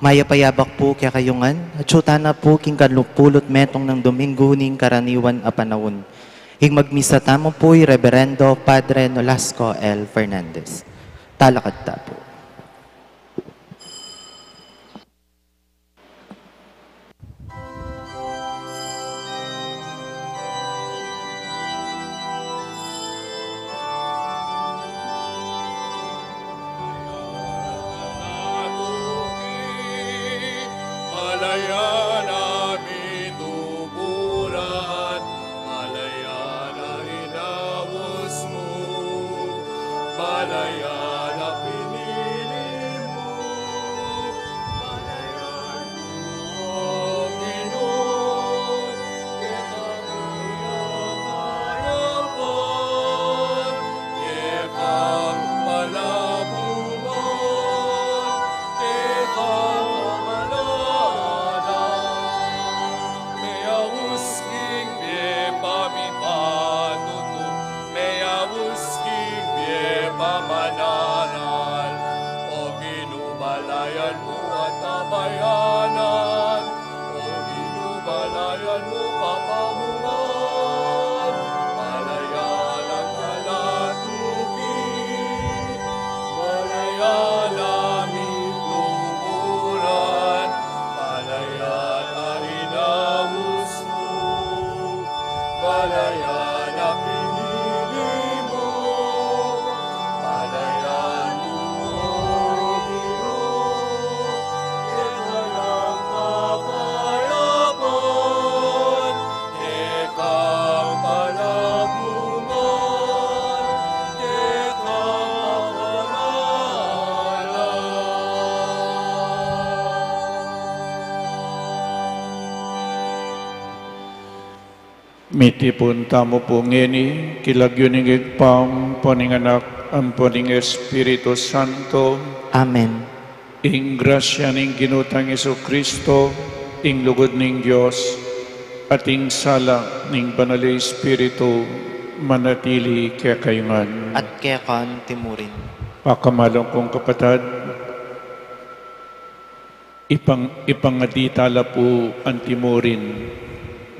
Mayapayabak po kaya kayungan, at syuta na po king kalupulot metong ng Domingo ning karaniwan a panahon. Hing magmisa tamo po'y Reverendo Padre Nolasco L. Fernandez. Talakad ta po. Mitipon tamo po ngeni, kilagyuning igpam, poning anak, ang poning Espiritu Santo. Amen. Ing grasya ning ginutang Isu Kristo, ing lugod ning Diyos, at ing sala ning Banal Espiritu, manatili kaya kayungan. At kaya kan timurin. Pakamalong kong kapatid, ipangaditala po ang timurin,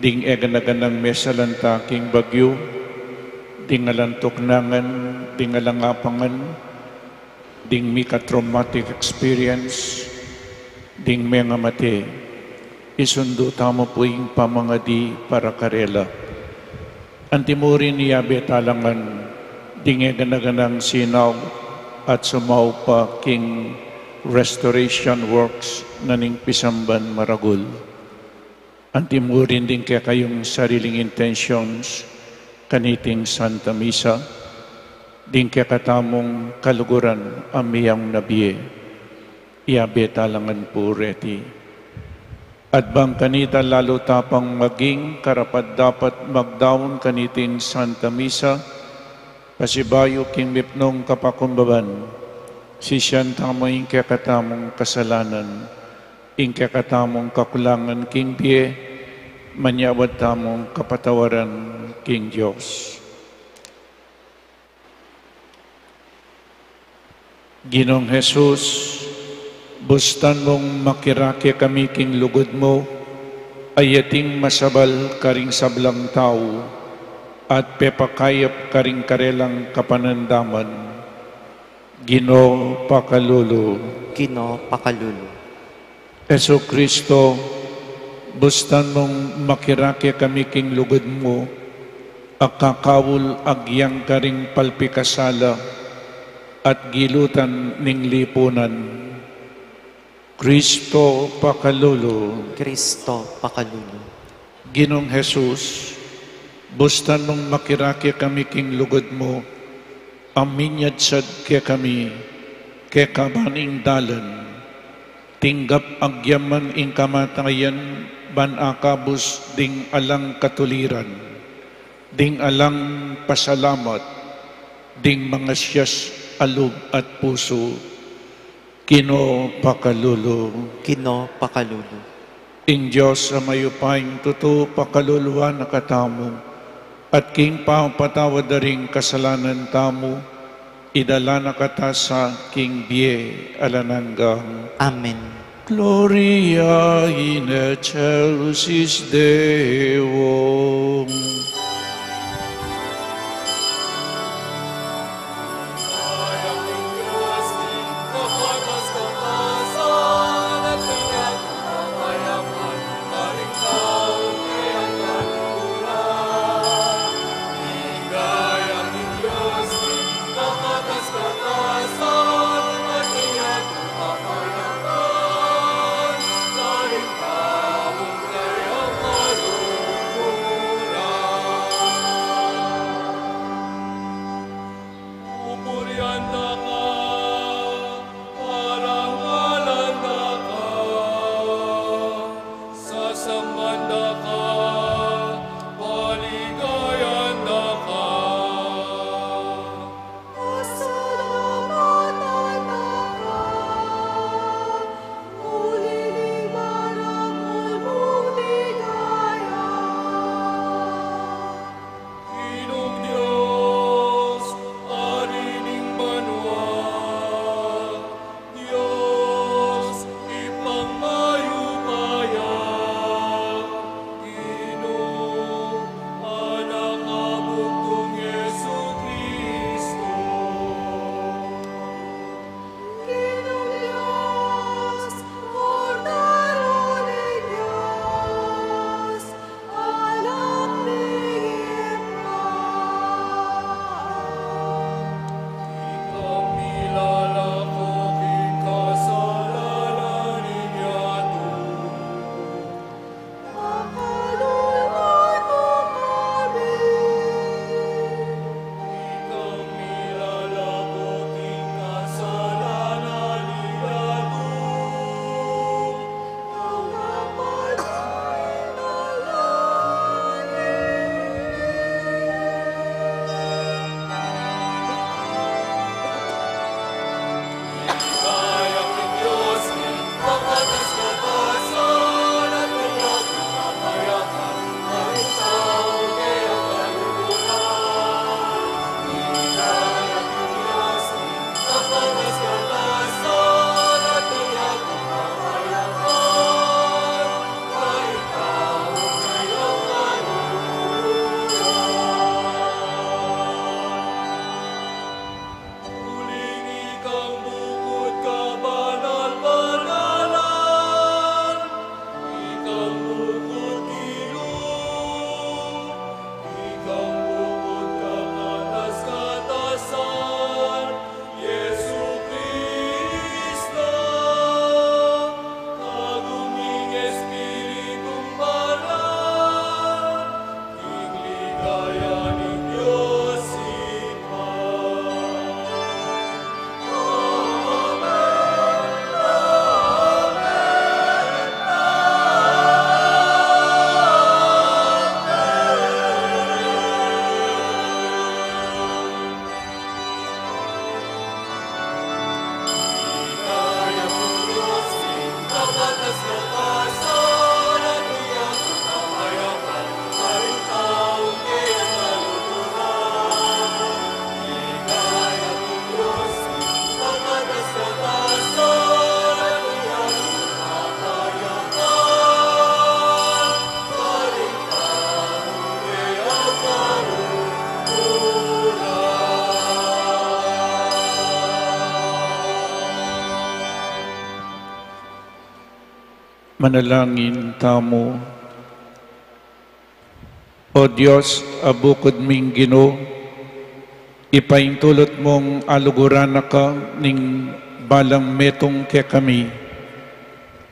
ding eganaganang mesalanta king bagyo, ding alantok nangan, ding alangapangan, ding mika traumatic experience, ding mga mate, isundo tamo po yung pamangadi para karela. Antimurin niya betalangan, ding eganaganang sinaw at sumaw pa king restoration works na ning pisamban maragul. Antimurin din kaya kayong sariling intentions kaniting Santa Misa, din kaya katamong kaluguran amiyang nabiye, iyabe talangan po reti. At bang kanita lalo tapang maging karapat dapat magdaon kaniting Santa Misa, pasibayo king mipnong kapakumbaban, sisyan tamoy kaya katamong kasalanan, ing kakatamong kakulangan king piye, manyawad tamong kapatawaran king Diyos. Ginong Jesus, bustan mong makirake kami king lugod mo, ayating masabal karing sablang tao, at pepakayap karing karelang kapanandaman. Gino pakalulu. Gino pakalulu. Yesu Kristo, bustan mong makirake kami king lugod mo, akakawul agyang karing palpikasala, at gilutan ning lipunan. Kristo pakalulu. Kristo pakalulu. Ginong Jesus, bustan mong makirake kami king lugod mo, aminyadsad ke kami, ke kabaning dalan, tinggap agyaman ing kamatayan, ban akabus ding alang katuliran, ding alang pasalamat, ding mga siyas alub at puso, kino pakalulu. Kino pakalulu. Ing Diyos sa mayupayng tuto pakaluluwa na katamo, at king patawad daring kasalanan tamo, idala na kata sa king biye alananggang. Amen. Gloria in excelsis Deo. Manalangin tamo. O Diyos, abukod ming Ginoo, ipaintulot mong aluguran ka ning balang metong ke kami,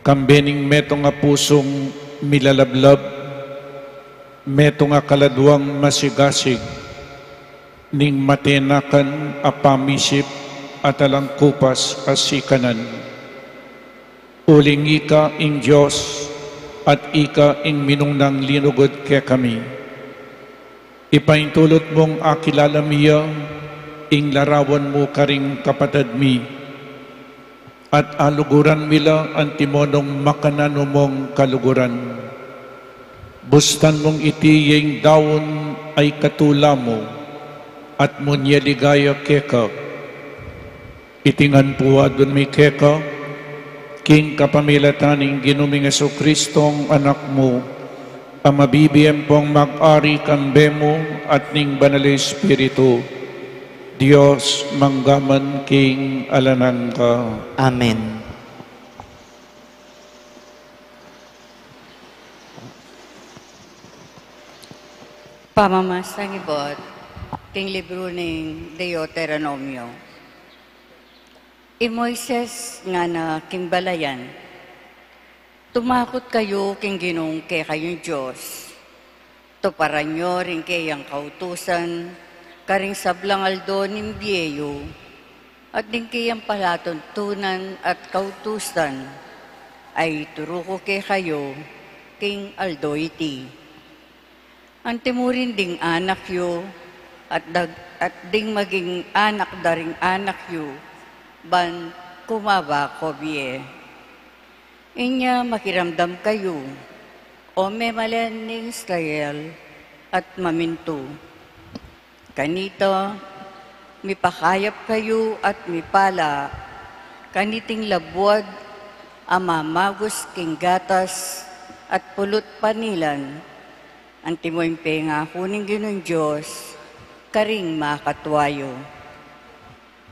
kambening metong nga pusong milalablab, metong nga kaladwang masigasig, ning matenakan apamisip at alang kupas asikanan. Uling ika ing Diyos at ika ing minungnang linugod ke kami. Ipaintulot mong akilala miya ing larawan mo karing kapatid mi at aluguran mila ang timonong makanano mong kaluguran. Bustan mong itiyeng daon ay katula mo at munyaligaya keka. Itingan puwa dun may keka, king kapamilataning ginuming Kristong anak mo, ang mabibiyem pong mag-ari kambemo at ning banal Espiritu, Diyos manggaman king alanan ka. Amen. Pamamasang ibot, king libro ning Deuteronomio. Moises nga na king balayan, tumakot kayo king ginong kay kayong Diyos. Tuparan nyo rin kayang kautusan, karing sablang aldo ning biyeyo, at din kayang palatuntunan at kautusan, ay turuko kay kayo king aldo iti. Antimurin ding anak yu, at ding maging anak daring anak yu, ban kumaba ko biye. Inya makiramdam kayo, o memalen ni Israel, at maminto. Kanito, mipakayap kayo at mipala, kaniting labwad, amamagos king gatas, at pulot panilan, antimoy penga kuning Ginoong Diyos, karing makatwayo.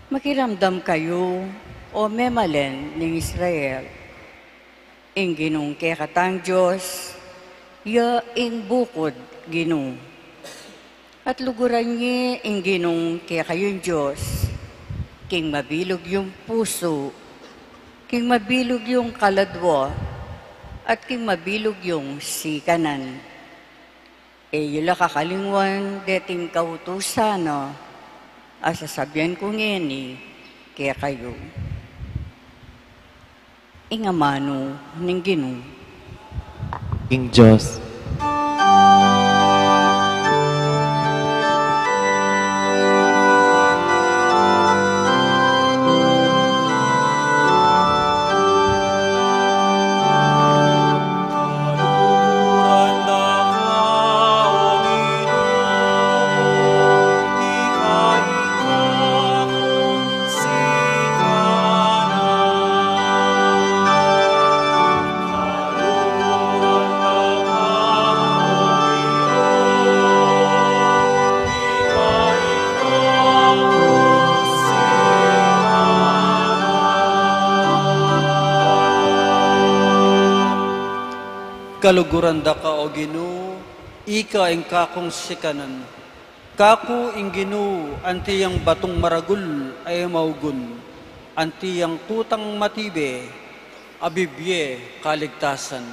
Makiramdam kayo, o memalen ng Israel, ing Ginong kekatang Diyos, ya ing bukod Ginong. At luguran niya ing Ginong kekayong Diyos, king mabilog yung puso, king mabilog yung kaladwa, at king mabilog yung sikanan. Yula kakalingwan deting kautusano, asasabihan ko ngeni, kaya kayo. Ingamano ning Ginoo. King Diyos, Kaluguranda ka o Ginoo, ika ing kakong sikanan. Kaku ing Ginoo, anti yang batong maragul ay maugun. Anti yang tutang matibe, abibye kaligtasan.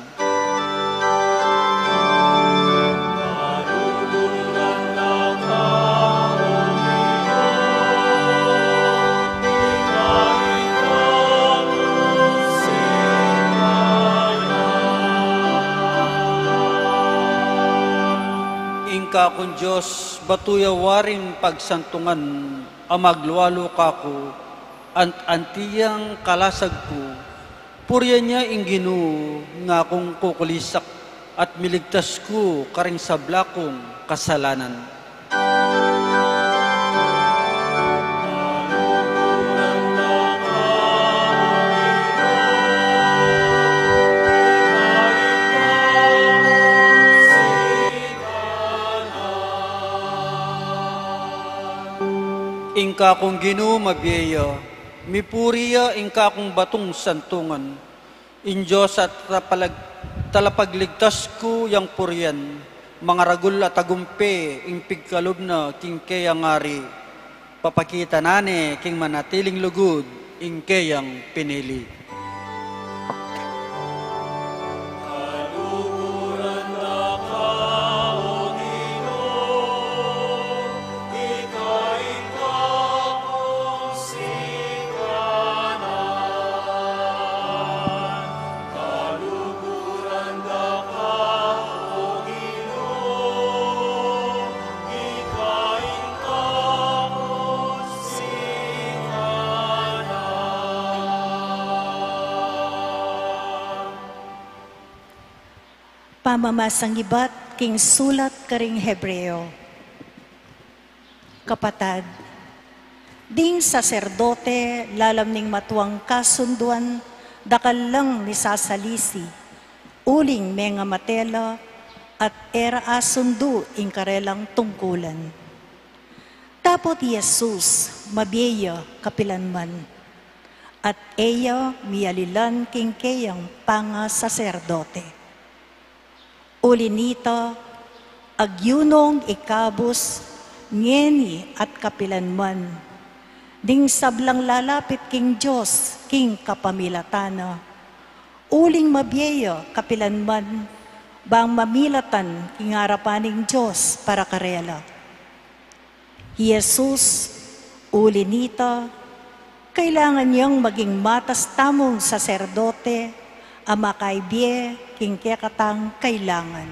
Kakong Diyos, batuya waring pagsantungan, amagluwalo kako, antiyang kalasag ko, purya niya ing Ginoo, nga kong kukulisak, at miligtas ko karing sablakong kasalanan. Ingka kong Ginoo mabiyaya, mipuriya ingka kong batong santungan. In Diyos at talapagligtas ko yang puriyan, mga ragul at agumpe, ing pigkalob na king kayang ngari. Papakita nane king manatiling lugod, ing kayang pinili. Pamamasang ibat king sulat karing Hebreo. Kapatad, ding saserdote lalam ning matuang kasunduan dakal lang ni sasalisi, uling menga matela, at era asundu ing karelang tungkulan. Tapos Jesus, mabiya kapilanman, at eya mialilan king kayang panga saserdote. Ulinita, agyunong ikabos, ngeni at kapilanman, ding sablang lalapit king Diyos, king kapamilatana, uling mabiya kapilanman, bang mamilatan king harapaning Diyos para karela. Jesus, ulinita, kailangan niyang maging matas tamong saserdote, ama kaibye, king kekatang kailangan.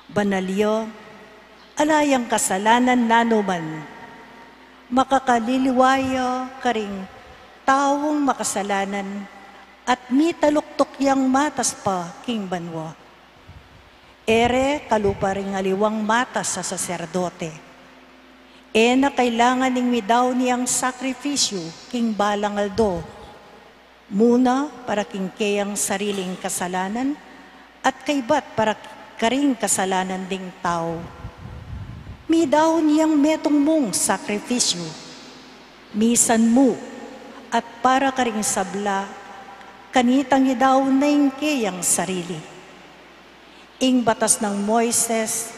Banalyo, alayang kasalanan nanuman, makakaliliwayo karing taong makasalanan, at mitaluktok yang matas pa king banwa. Ere kalupa ring aliwang matas sa saserdote. Na kailangan ning midaw niyang sakripisyo king balangaldo. Muna para king kayang sariling kasalanan at kaybat para karing kasalanan ding tao. Midaw niyang metong mong sakripisyo. Misan mo at para karing sabla kanitang idaw na ing kayang sarili. Ing batas ng Moises,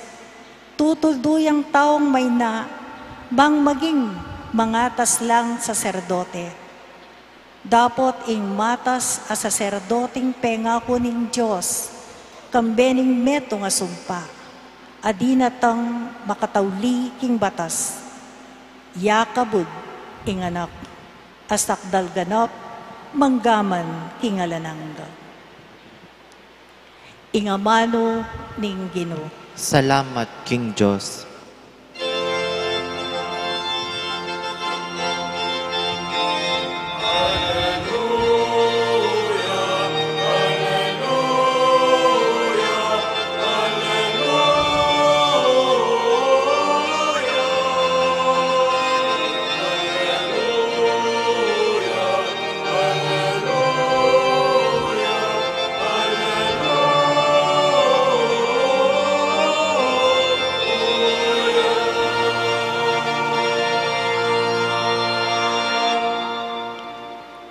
tutulduyang taong may na, bang maging mangatas lang saserdote. Dapot ing matas a saserdoting pengako ning Diyos, kambening meto nga sumpa, adinatang makatawli king batas. Yakabud ing anak, asakdal ganap, manggaman king alanangga. Ingamano ning Ginoo. Salamat, King Diyos.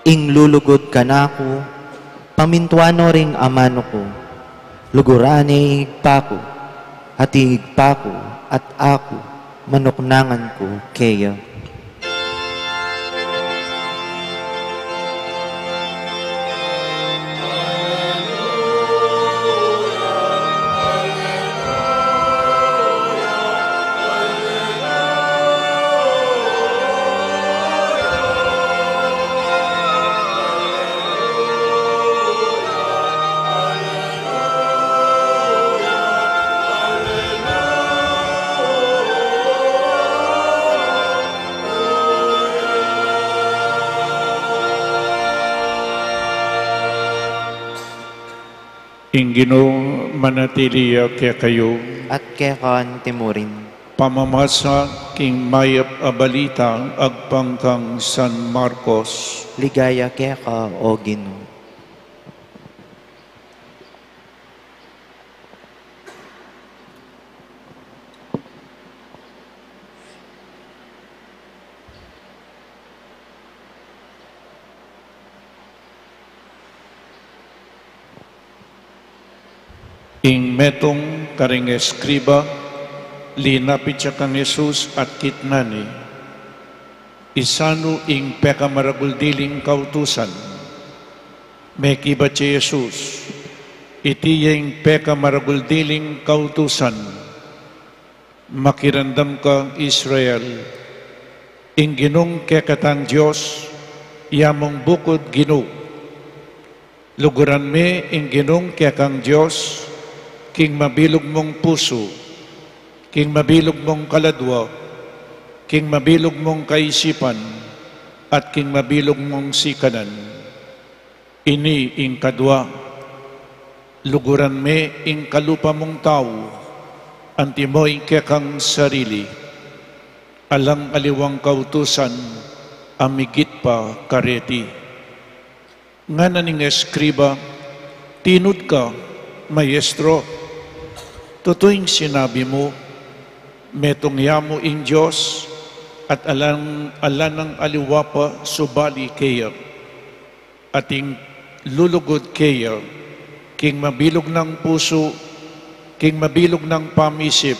Ing lulugod ka na ko, pamintuano ring amano ko, lugurane igpa ko, at igpa ko, at ako, manuknangan ko, kaya. Ing Ginoo manatiliya kaya kayo, At kekan timurin, pamamasa king mayap a balita agpangkang San Marcos. ligaya keka o Ginoo. Ing metong karing eskriba, linapit siya kang Jesus at kitnani, isano ing pekamaragudiling kautusan. Mekiba si Jesus, iti yung pekamaragudiling kautusan, makirandam ka Israel, ing ginong kekatang Diyos, yamong bukod Ginoo. Luguran me ing ginong kekang Diyos, king mabilog mong puso, king mabilog mong kaladwa, king mabilog mong kaisipan, at king mabilog mong sikanan. Ini ing kadwa, luguran me ing kalupa mong tao, antimoy kekang sarili, alang aliwang kautusan, amigit pa kareti. nga naning eskriba, tinod ka, maestro. Tutuing sinabi mo, metong yamo ing Diyos, at alan ng aliwapa subali kaya, ating lulugod kaya, king mabilog ng puso, king mabilog ng pamisip,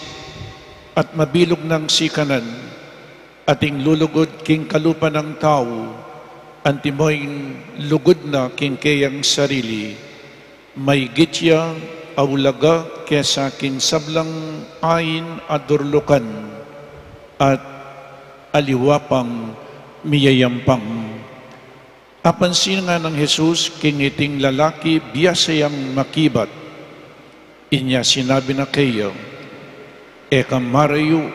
at mabilog ng sikanan, ating lulugod king kalupa ng tao, antimoing lugod na king kayang sarili, may gitya awlaga kesa king sablang ain adurlukan, at aliwapang miyayampang. Apansin nga ng Jesus, king iting lalaki, biyasayang makibat. Inya sinabi na kayo, eka marayo,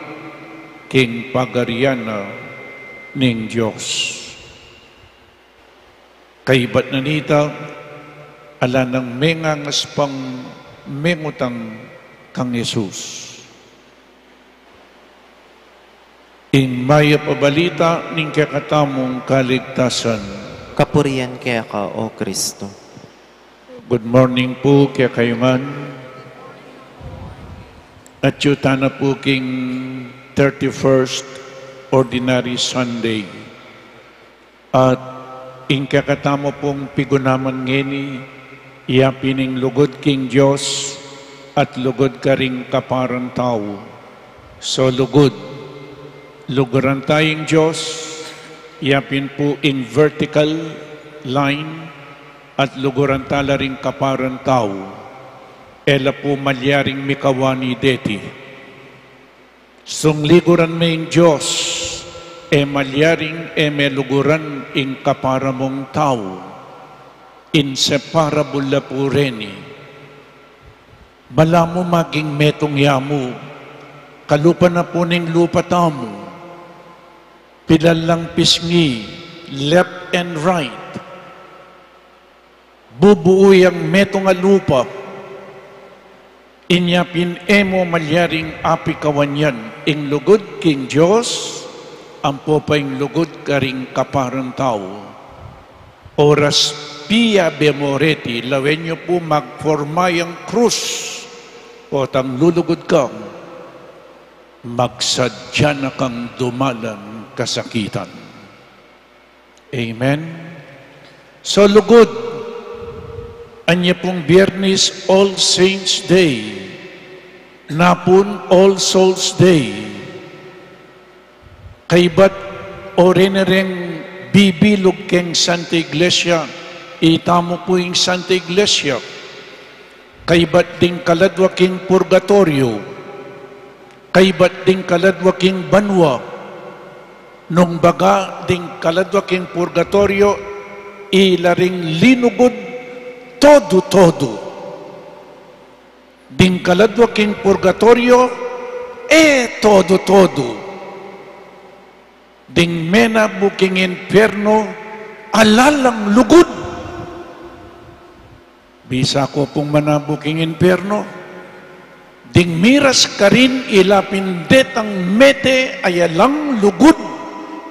king pagariana ning Diyos. Kaibat na nita, ala ng mengangas pang mengutang kang Jesus. In maya pabalita ning kakatamong kaligtasan. Kapurian kaya ka, O Kristo. Good morning po kaya kayungan. At yuta na po king 31st Ordinary Sunday. At in kakatamo pong pigunaman ngeni, iyapining lugod king Diyos at lugod ka ring kaparang tao. So lugod, luguran tayong Diyos, yapin po in vertical line, at luguran tala ring kaparan tao, ela po malyaring mikawani deti. Sungliguran may Diyos, malyaring meluguran in kaparamong tao, inseparable la po reni. Bala mo maging metong yamu, kalupa na po ning lupa tamo, pilalang pisngi, left and right. Bubuoy ang metong alupa. Inyapin emo malyaring api kawanyan. Ing lugod king Diyos, ang popayng lugod karing kaparang tao. Oras pia bemoreti, lawen nyo po magformay ang krus. O tang lulugod kang, magsadya na kang dumalan kasakitan. Amen? So lugod, anya pong Biyernes, All Saints Day, napun All Souls Day, kaibat o rinareng bibilog keng Santa Iglesia, itamo po yung Santa Iglesia, kaibat ding kaladwa king purgatorio, kaibat ding kaladwa king banwa, nung baga ding kaladwa king purgatorio, ilaring linugod todo-todo. Ding kaladwa king purgatorio, todo-todo. Ding mena buking inferno, alalang lugod. Bisa ko pong manabuking inferno, ding miras karin ilapindet ang mete ayalang lugod,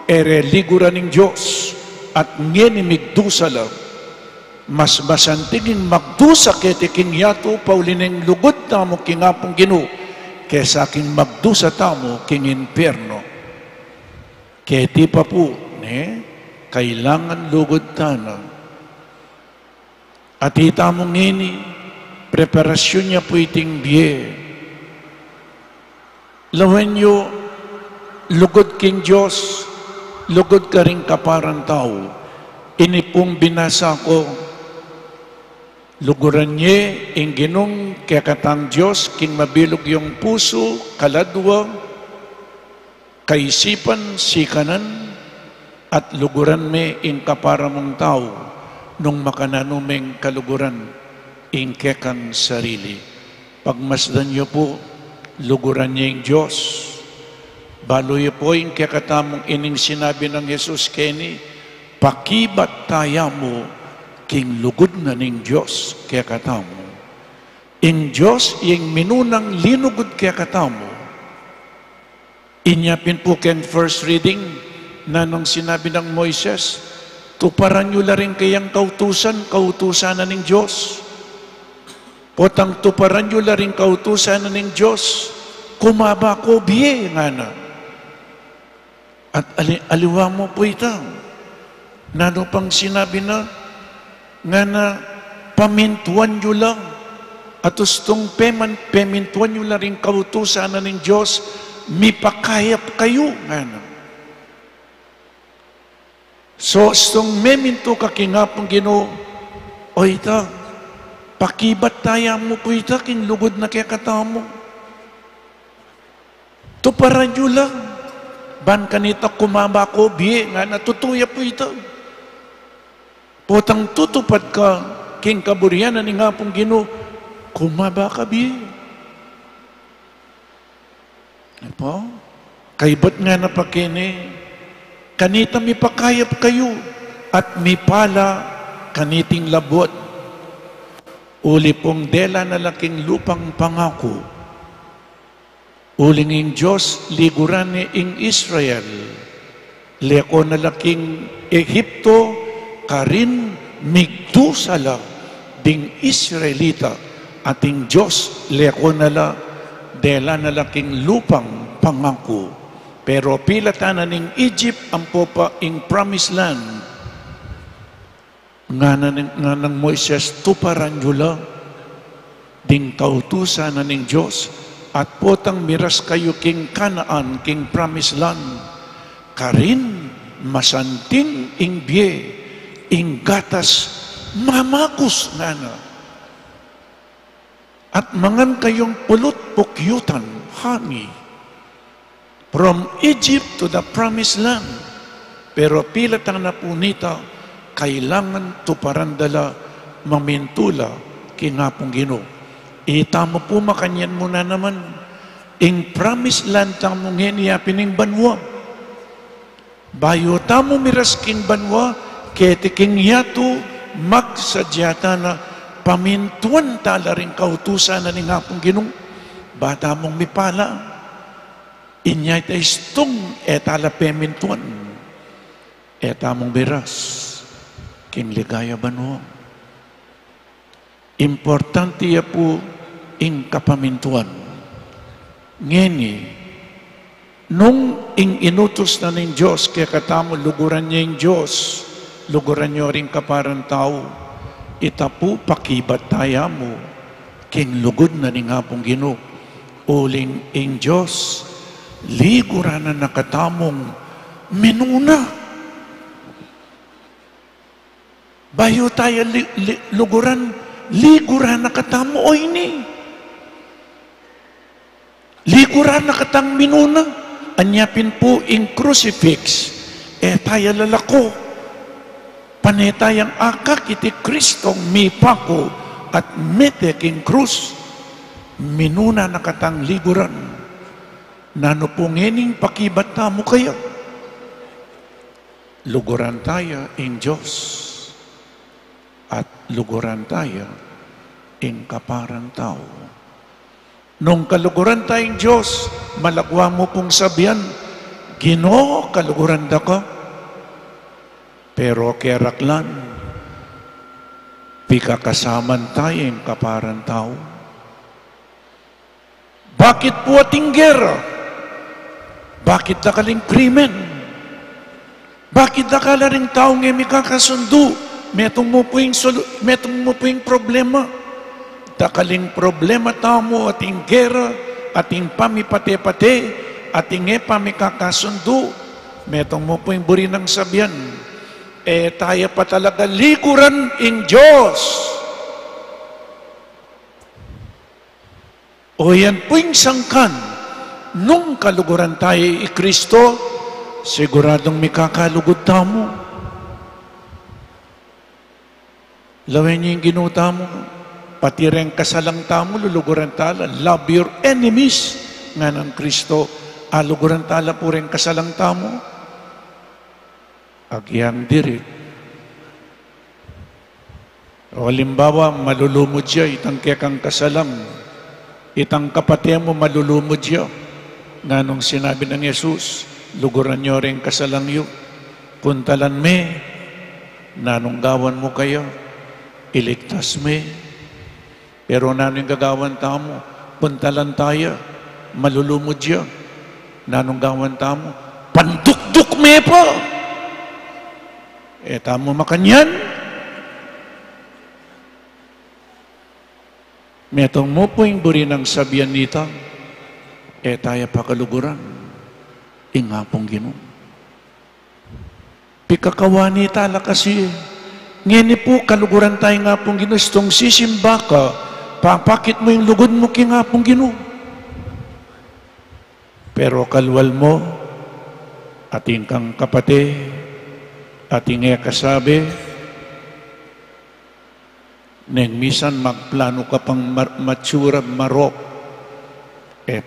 ere ligura ng Diyos at ngenimigdusa lang. Mas basantiging magdusa kete king yato paulineng lugod tamo king apong Ginoo kesa king magdusa tamo king inferno. Keti pa po, kailangan lugod tanang. At itamong ngini, preparasyon niya po iting biye. Lawan nyo, lugod king Diyos, lugod ka rin kaparang tao. Ini pong binasa ko, luguran niya, ing ginong kakatang Diyos, king mabilog yung puso, kaladwa, kaisipan, sikanan, at luguran me ing kaparamong tao, nung makananumeng kaluguran, ing kekang sarili. Pagmasdan niyo po, luguran niya yung Diyos. Baloy po yung kakatamong ining sinabi ng Jesus keni, pakibat taya mo, king lugod na ning Diyos kakatamo. Ing Diyos, yung minunang linugod kakatamo. Inyapin po ken first reading na nung sinabi ng Moises, tuparan nyo la rin kayang kautusan na ng Diyos. Potang tuparan nyo la rin kautusan na ng Diyos, kumaba ko biye nga na. At aliwa mo po ito. Nano pang sinabi na, nga na pamintuan nyo lang. At ustong pemintuan nyo la rin kautusan na ng Diyos, mipakayap kayo nga na. So, stong meminto ka kingapong Ginoo, o ita, pakibat taya mo po ita, kinlugod na kaya katamo. Tuparan nyo lang. Ban kanita kumaba ko, biye nga natutuya po ita. Potang tutupad ka, king kaburianan ni nga pong Ginoo, kumaba ka, biye. Apo? Kaibat nga na pakene, kanita mipakayap kayo, at mipala kaniting labot. Uli pong dela na laking lupang pangako. Uling ing Diyos, liguran ni ing Israel. Leko na laking Ehipto, karin migdusala ding Israelita. Ating Diyos, leko na la, dela na laking lupang pangako. Pero pilatan na ning Egypt ang popa ing promised land. Nga ng Moises, tuparan yula, ding kautusan na ning Diyos, at potang miras kayo king Kanaan, king promised land. Karin, masanting ing biye, ing gatas, mamakus nga na. At mangan kayong pulot pukyutan, honey, from Egypt to the promised land. Pero pilatang na punita, kailangan tuparan dala mamintula kinapong Ginoo. Itamo po makanyan mo na naman. Ing promised land tamong heniya pining banwa. Bayo tamo miras king banwa, keti king yato magsadyata na pamintuan tala rin kautusan na ni ngapong Ginoo. Bata mong mipala. Inyay tayo stong etala pemintuan. Etamong biras. King ligaya banwa. Importante ya po ing kapamintuan. Ngeni, nung ing inutos na ng Diyos, kaya katamo luguran niya yung Diyos, luguran niyo rin kaparang tao, itapu pakibat taya mo, king lugod na ni nga pong Ginoo, uling ing Diyos, liguran na nakatamong minuna. Bayo tayo luguran, liguran na katamo o ini. Liguran na katang minuna. Anyapin po ing crucifix. Tayo lalako. Panetayang akak iti Kristong mipako at mete king krus. Minuna na katang liguran. Nano po ngening pakibat tamo kayo. Luguran tayo ing Diyos. At luguran tayo ing kaparang tao. Nung kaluguran tayong Diyos, malagwa mo pong sabihan, Ginoo, kaluguran da ka. Pero keraklan, pikakasaman tayo ing kaparang tao. Bakit po ating gera? Bakit nakaling krimen? Bakit nakalaring tao ngayon may kakasundo? Metong mo po yung problema. Dakaling problema tamo ating gera, ating pamipate-pate, ating pamikakasundo. Metong mo po yung buri ng sabihan. Tayo pa talaga likuran in Diyos. O yan po yung sangkan. Nung kaluguran tayo Kristo, siguradong mikakalugod tamo. Lawin niyo yung ginuta mo, pati rin kasalang tamo, luluguran tala. Love your enemies nga ng Kristo. Luguran tala po rin kasalang tamo. Agyang dirit. O halimbawa, malulumod siya, itang kekang kasalang. Itang kapatid mo, malulumod siya. Nga nung sinabi ng Jesus, luguran niyo rin kasalang yun. Puntalan me, nanunggawan mo kaya, iligtas me. Pero nanong gagawan tamo, puntalan tayo, malulumod siya. Nanunggawan tamo, pandukduk me po. Tamo makanyan. Metong mo po yung buri ng sabihan nita, tayo pakaluguran, ingapong Ginoo. Pikakawani tala kasi, ngeni po kaluguran tayo nga pong Ginoo, istong sisimba ka, papakit mo yung lugod mo kingapong Ginoo. Pero kalwal mo, ating kang kapate, ating kasabi, neng misan magplano ka pang matsura marok,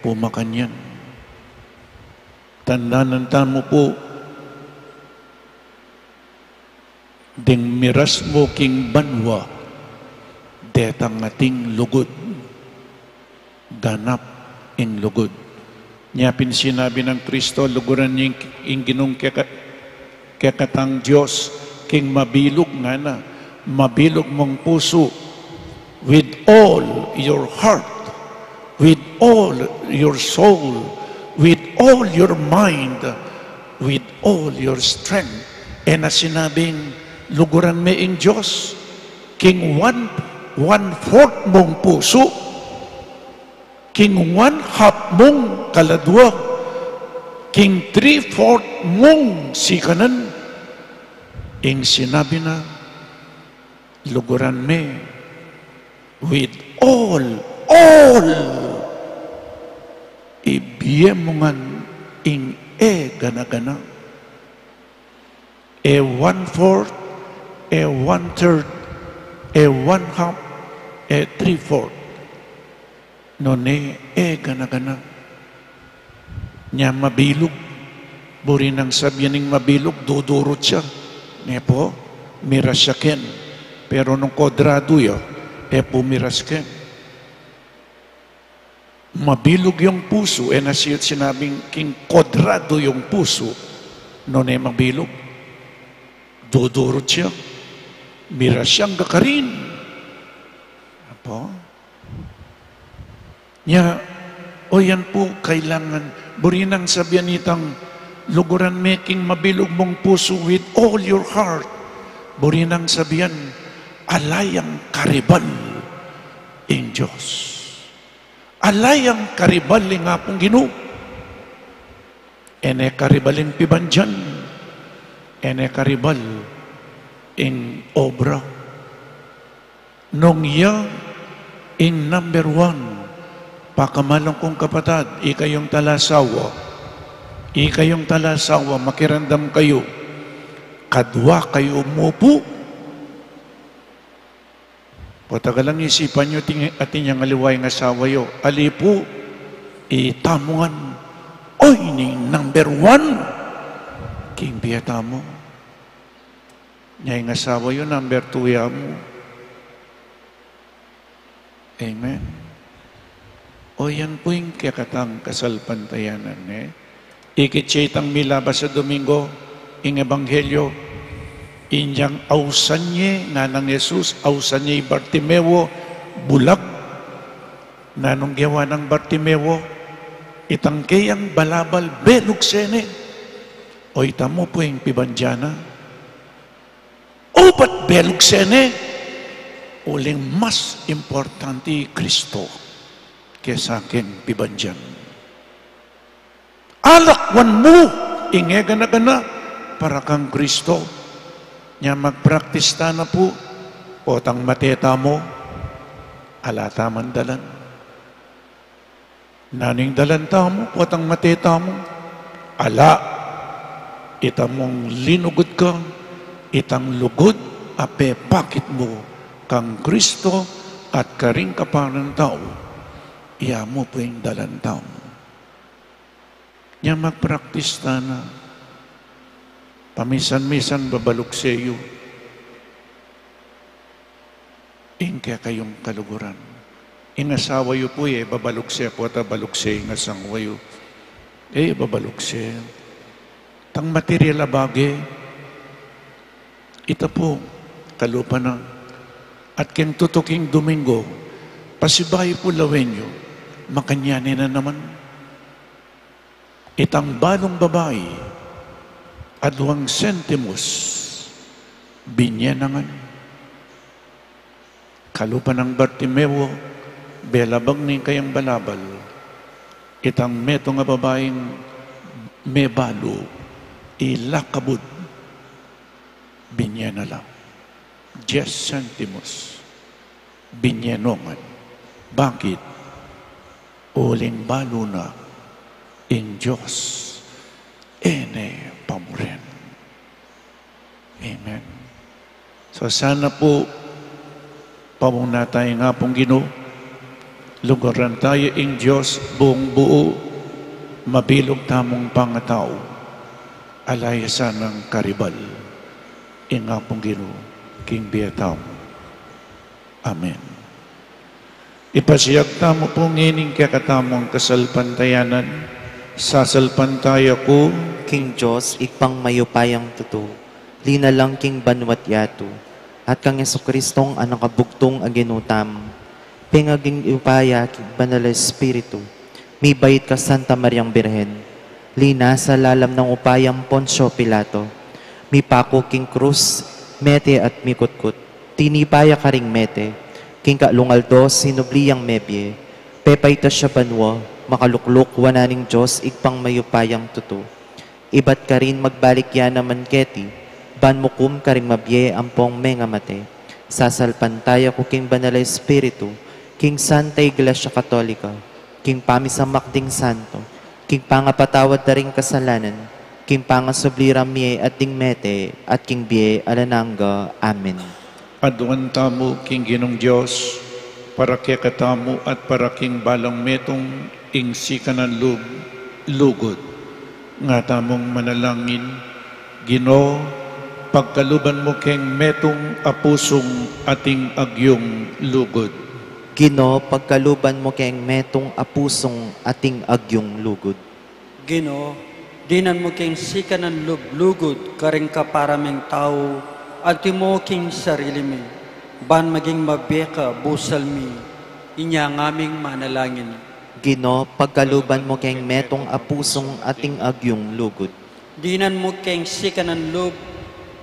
pumakanyan. Tandaan mo po, ding miras mo king banwa, detang ating lugod, ganap ing lugod. Nyapin sinabi ng Kristo, luguran niya ing ginong kekatang Diyos, king mabilog nga na, mabilog mong puso, with all your heart, with all your soul, with all your mind, with all your strength. Na sinabing, luguran mo in Diyos, king one-fourth mong puso, king one-half mong kaladwa, king three-fourth mong sikanan. Ing sinabi na, luguran me with all ibiyem mo ngan ing gana-gana one-fourth, one-third, one-half, three-fourth none gana-gana nya mabilog buri ng sabyaning mabilog dudurot siya nepo mirasyaken. Pero nung kodrado yun, pumiras ka. Mabilog yung puso, nasiyot sinabing king kodrado yung puso, noon mabilog. Dudurot siya. Miras siyang gakarin. Apo? Nya, yan po, kailangan, burinang sabihan itang, luguran making mabilog mong puso with all your heart. Burinang sabihan, alayang karibal in Diyos. Alayang karibal nga pong Ginoo. Karibalin pibanjan. Karibal in obra. Nung iya in number one, pakamalong kong kapatad, ikayong talasawa, makirandam kayo, kadwa kayo umupo. Patagalang isipan nyo atin yung aliway ng asawa yo. Alipo, tamungan. Oy, ni number one. King biyata mo. Nya yung asawa yo, number two ya mo. Amen. O yan po yung kakatang kasalpantayanan. Ikitsitang milabas sa Domingo, ing Ebanghelyo, inyang ausanye nga ng Jesus, ausanye Bartimeo, bulag, nanong gawa ng Bartimeo, itangkay ang balabal, belog sene, o itamo po yung pibandyana, o ba't belog sene? Uling mas importante Kristo kesa akin pibandyan. Alakwan mo, ingega na gana, para kang Kristo. Nya mag-practice ta na po, potang mateta mo, alata man dalan. Naning dalan ta mo, potang mateta mo, ala, itamong linugod ka, itang lugod, ape pakit mo, kang Kristo at karing kapanan tao, iya mo po yung dalan tao. Nya mag-practice ta na, pamisan-misan babalok sa iyo. Ingkaya kayong kaluguran. Inasawa yo po babalok siya po at balok siya ingasangwa yo. Babalok siya. Tang material abage, Ita po, kalupa na. At ken tutuking Domingo, pasibay po lawenyo, makanyani na naman. Itang balong babae, adwang sentimos, binyanangan. Kalupa ng Bartimeo, belabag ni kayang balabal. Itang meto nga babaeng mebalo, ilakabod, binyanala. 10 sentimos, binyanongan. Bakit? Uling balo na in Diyos, ene pamuren. Amen. So sana po, pamuna tayo nga pong Ginoo, lugaran tayo in Diyos buong buo, mabilog tamong pangatao, alayasan ng karibal, in nga pong Ginoo, King Beatam. Amen. Ipasiyag tamo po ngining kakatamong kasalpantayanan, sasalpantaya ko, King Diyos, ikpang mayupayang tuto, linalang king banwat yato, at kang Yesukristong anang kabugtong aginutam, pingaging upaya king banal Espiritu, may bayit ka Santa Mariang Birhen, lina sa lalam ng upayang Poncio Pilato, may pako king krus, mete at mikutkut, tinipaya ka ring mete, king kalungaldo sinubliyang mebye, pepay ta siya banwa, makalukluk wananing Diyos, ikpang mayupayang tuto. Ibat ka rin magbalik yan naman keti, ban mukum ka rin mabye ampong menga mate. Sasalpantaya ko king banal Espiritu, king Santa Iglesia Katolika, king pamisamakding santo, king pangapatawad na ring kasalanan, king pangasobliram miye at ding mete, at king biye alananga. Amen. aduan tamo king Ginong Diyos, para kaya katamo at para king balang metong ingsikanan lugod. Nga tamong manalangin, Ginoo, pagkaluban mo keng metong apusong ating agyong lugod. Gino, pagkaluban mo keng metong apusong ating agyong lugod. Ginoo, dinan mo king sikanan lugod karing kaparaming tao, at mo king sarili mi, ban maging mabeka busal mi, inya ngaming manalangin. Gino, pagkaluban mo keng metong apusong ating agyong lugod. Dinan mo king sikanan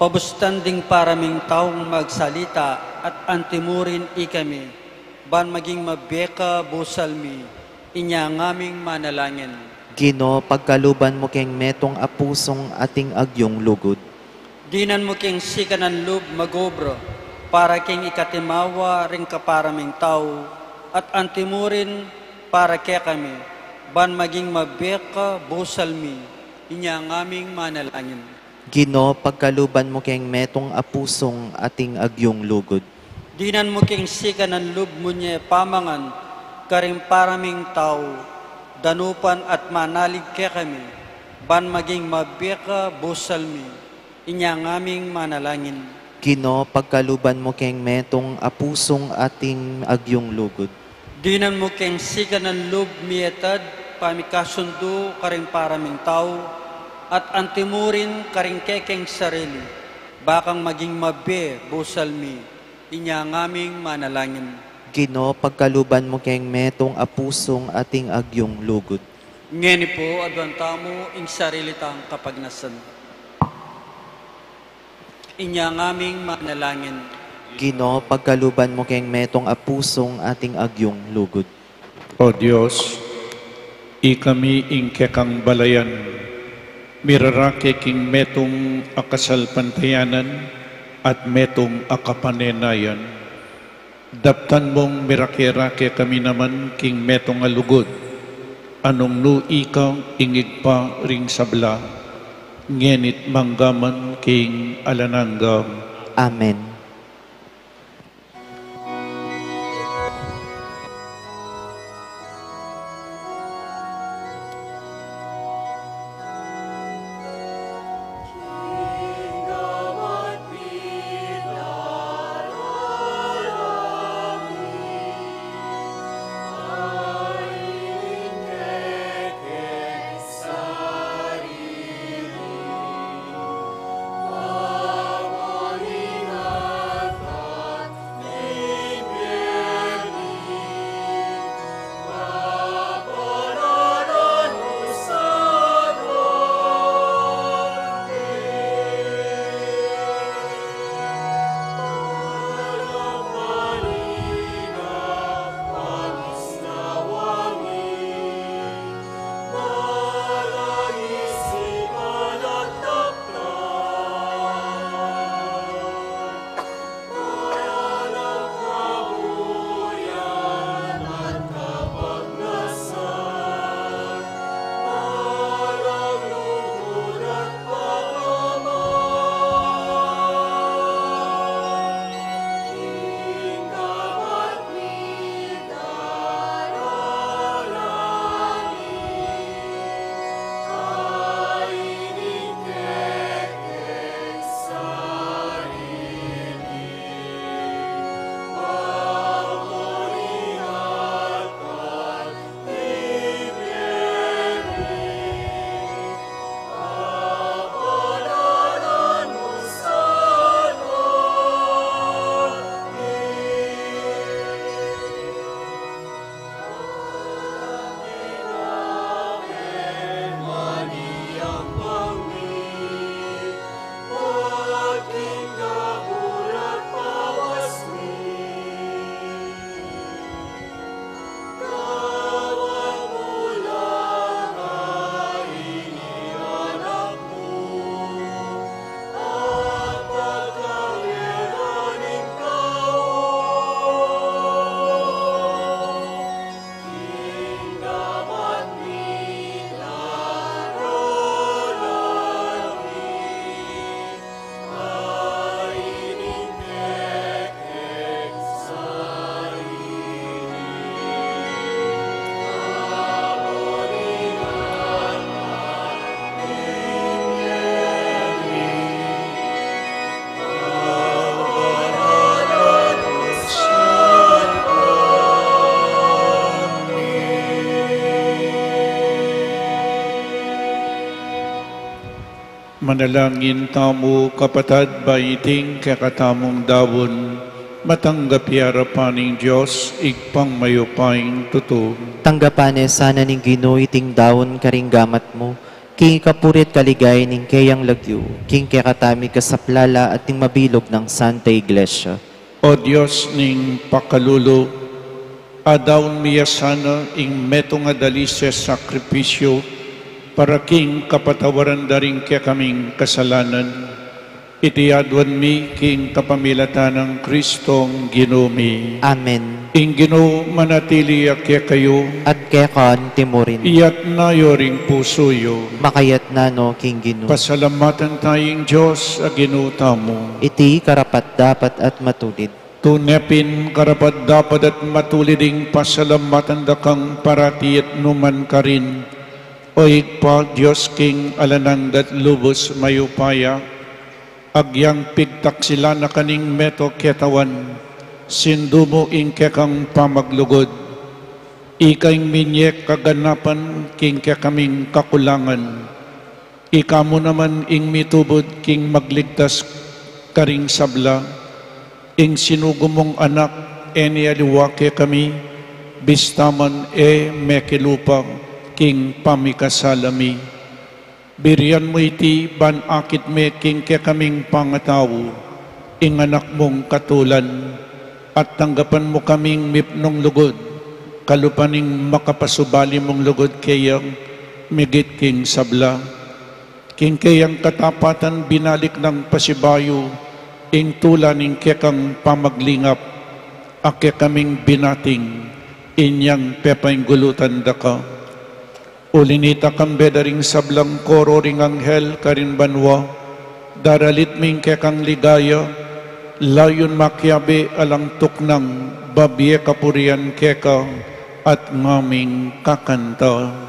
pabustanding paraming taong magsalita, at antimurin ikami, ban maging mabeka busal mi, inya ngaming manalangin. Gino, pagkaluban mo keng metong apusong ating agyong lugod. Dinan mo king sikanan magobro, para king ikatimawa ring kaparaming tao, at antimurin para kaya kami, ban maging mabeka busal mi, inya ngaming manalangin. Gino, pagkaluban mo keng metong apusong ating agyong lugod. Dinan mo king sikanan mo niya pamangan, karing paraming tao, danupan at manalig kaya kami, ban maging mabeka busal mi, inya ngaming manalangin. Gino, pagkaluban mo keng metong apusong ating agyong lugod. Dinan mo king sikanan mietad, pamikasundo karing paraming tao, at antimurin karing kekeng sarili, bakang maging mabe busal mi, inya ngaming manalangin. Gino, pagkaluban mo keng metong apusong ating agyong lugod. Ngeni po, adwantamo ing sarili tang kapagnasan. Inya ngaming manalangin. Gino, pagkaluban mo keng metong apusong ating agyong lugod. O Diyos, ikami ing kekang balayan, mirarake king metong akasalpantayanan at metong akapanenayan. Daptan mong mirake-rake kami naman king metong alugod, anong nu ikaw ingig pa ring sabla, ngenit manggaman king alananggam. Amen. Manalangin tamo kapatad baiting kakatamong dawon, matanggap harapaning Diyos, igpang mayupaing tuto. Tanggapane sana ning Ginoo iting dawon karing gamat mo, king kapurit kaligay ning kayang lagyo, king kakatami kasaplala at ning mabilog ng Santa Iglesia. O Diyos ning pakalulo, adawn miya sana ing meto nga dali sa sakripisyo, para king kapatawaran daring kaya kaming kasalanan. Itiadwan mi king kapamilatan ng Kristong Ginumi. Amen. Ing Ginoo manatili akya kayo, At kaya kaan timurin, iyat na yoring pusoyo. makayat na no king Ginoo. Pasalamatan tayong Diyos a ginuta mo. Iti karapat dapat at matulid. Tunepin karapat dapat at matuliding pasalamatan da kang parati at numan ka rin. O igpa Diyos king alanandat lubos mayupaya, agyang pigtak sila na kaning meto ketawan, sindumo ing kekang pamaglugod. Ikaing minyek kaganapan king kekaming kakulangan. Ika mo naman ing mitubod king magligtas karing sabla. Ing sinugumong anak eni aliwake kami, bistaman mekilupang king pamikasalami. Birian mo iti ban akit me king kekaming pangatawo, ing anak mong katulan, at tanggapan mo kaming mipnong lugod, kalupaning makapasubali mong lugod kayang migit king sabla. King kayang katapatan binalik ng pasibayo, ing tula ning kekang pamaglingap, ake kaming binating, inyang pepaing gulutan da ka. Ulinita kang bedaring sablang koro ring anghel karin banwa, daralit ming kekang ligaya, layon makyabe alang tuknang, babye kapurian keka, at ngaming kakanta.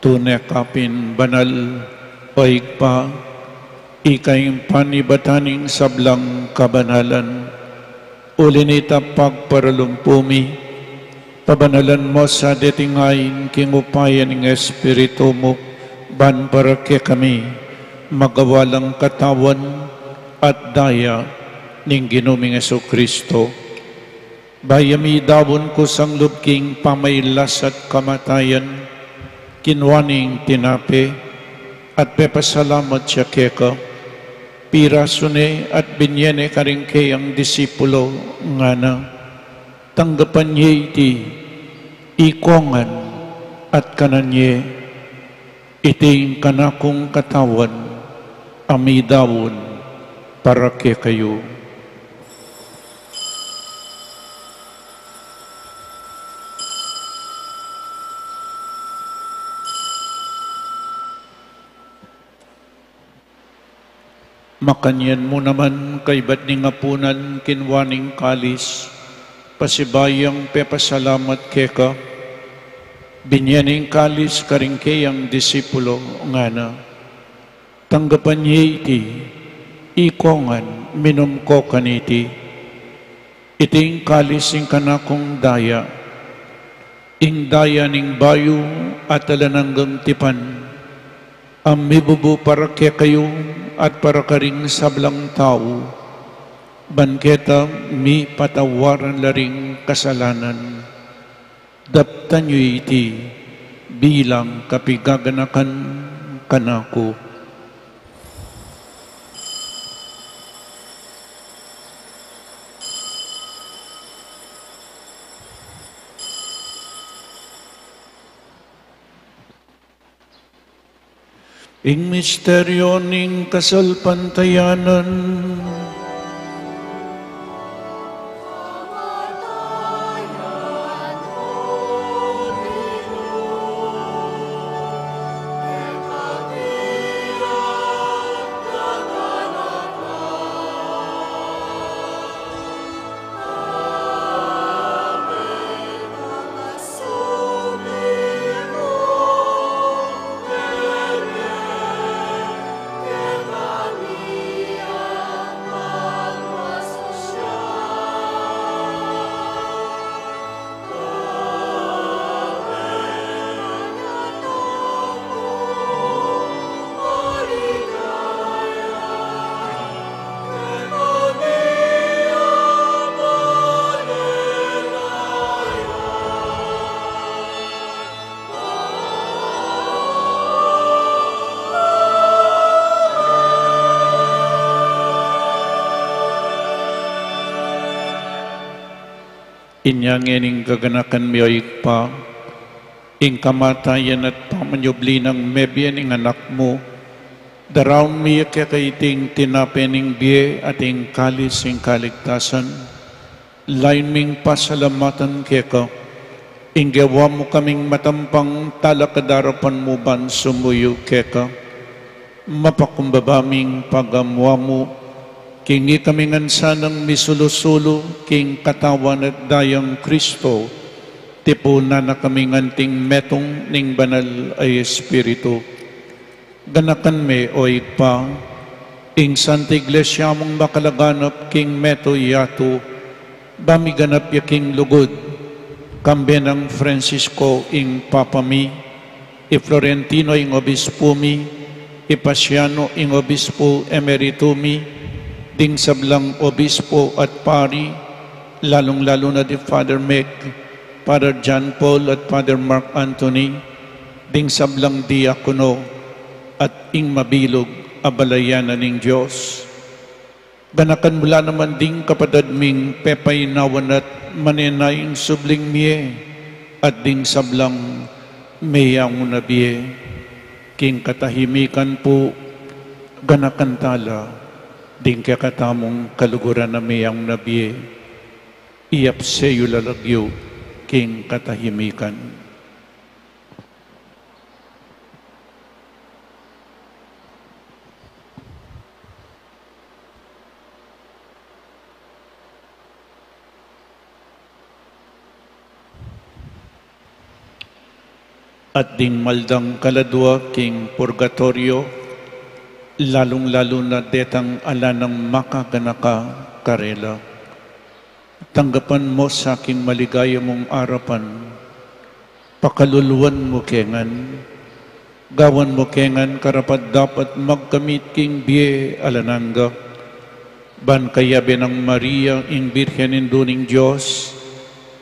Tunekapin banal o igpa, ikayong panibataning sablang kabanalan, ulinita pagparalumpumi, pabanalan mo sa detingayin kingupayan ng Espiritu mo, ban para ke kami, magawalang katawan at daya ning Ginuming Jesucristo. Bayami dawon ko sang lubking pamaylas at kamatayan, kinwaning tinape, at pepasalamat siya keka, pirasune at binyene karing kayang disipulo nga na, tanggapan niya iti, ikongan at kananye, iting kanakong katawan, amidawon, para ke kayo. Makanyan mo naman kay ba't ni ngapunan kinwaning kalis, pasibayang pepasalamat keka, binyaning kalis karingkeyang disipulo nga na, tanggapan niya iti, ikongan minum ko kaniti, iting kalis ing kanakong daya, ing daya ning bayo at alananggang tipan, ang mibubu para kaya kayo at para karing sablang tao, banketa mi patawaran laring kasalanan, daptan nyo iti bilang kapigaganakan kanako. Ing misteryo ning kasalpantayanan, inyang ining gaganakan mi oik pa, ing kamatayan at pamanyubli ng mebyan ing anak mo, daraw mi kakaiting tinapening biye at ing kalis ing kaligtasan, lain ming pasalamatan keka, ing gawa mo kaming matampang talakadarapan mo ban sumuyo keka, mapakumbabaming pagamwa mo, kingi kami ngansanang misulusulo, king katawan at dayang Kristo, tipuna na kami nganting metong ning banal ay Espiritu. Ganakan me o pa, ing Santa Iglesia mong makalaganap, king meto yato, bamiganap ya king lugod, kambe ng Francisco ing papami, i Florentino ing obispo mi, i Pasiano ing obispo emeritumi, ding sablang obispo at pari, lalong-lalo na di Father Meg, Father John Paul at Father Mark Anthony, ding sablang diakono at ing mabilog abalayanan ng Diyos. Ganakan mula naman ding kapadadming pepaynawan at manenayang subling miye at ding sablang mayang unabiye, king katahimikan po ganakan tala, ding kakatamong kaluguran na mayang nabiye, iyap seyo lalagyo, king katahimikan. At ding maldang kaladwa, king purgatorio, lalong-lalo na detang ala ng makaganaka karela. Tanggapan mo sa aking maligaya mong arapan, pakaluluan mo kengan, gawan mo kengan karapat dapat magkamit king biye alananga, ban kayabe ng Maria ing Birhen induning Diyos,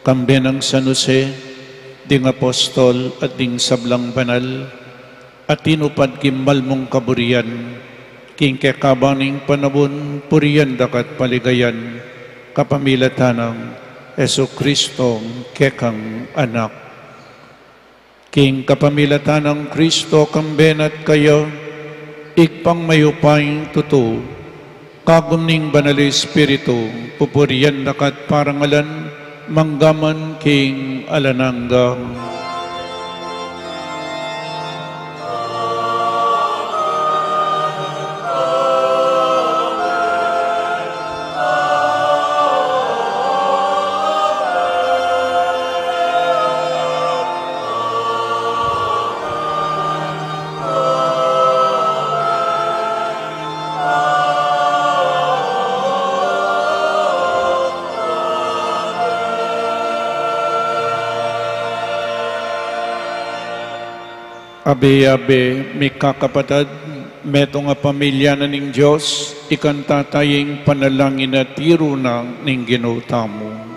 kambe ng San Jose, ding apostol at ding sablang banal, at tinupad kimbal mong kaburian, king kekabaning panabon, puriyan dakat paligayan, kapamilatanang Yesu Kristong kekang anak. King kapamilatanang Kristo kambenat kayo, ikpang mayupayang tuto, kagumning banal Espiritu, pupuriyan dakat parangalan, manggaman king alananggang. Abe-abe, may kakapatad, meto nga pamilya na ning Diyos, ikantataying panalangin at tiro na ning ginutamo.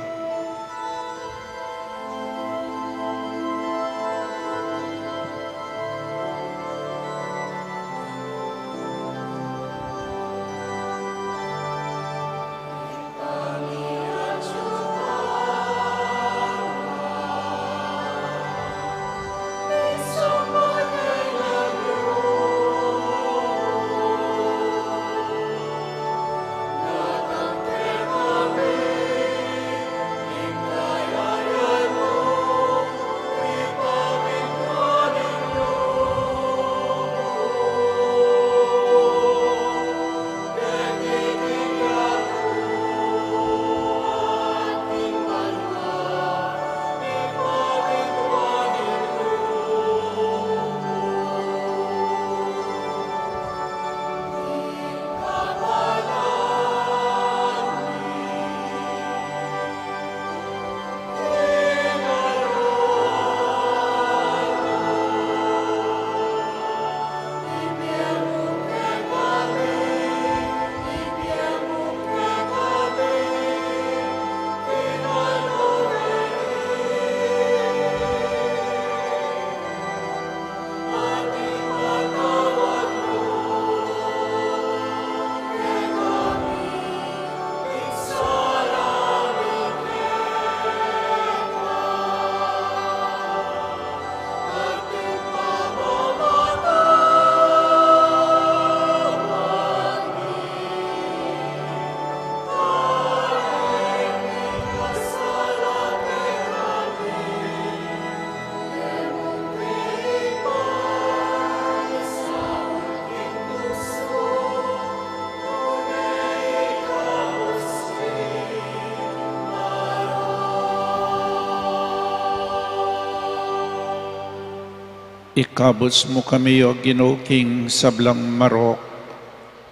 Ikabos mo kami o Ginoo king sablang marok,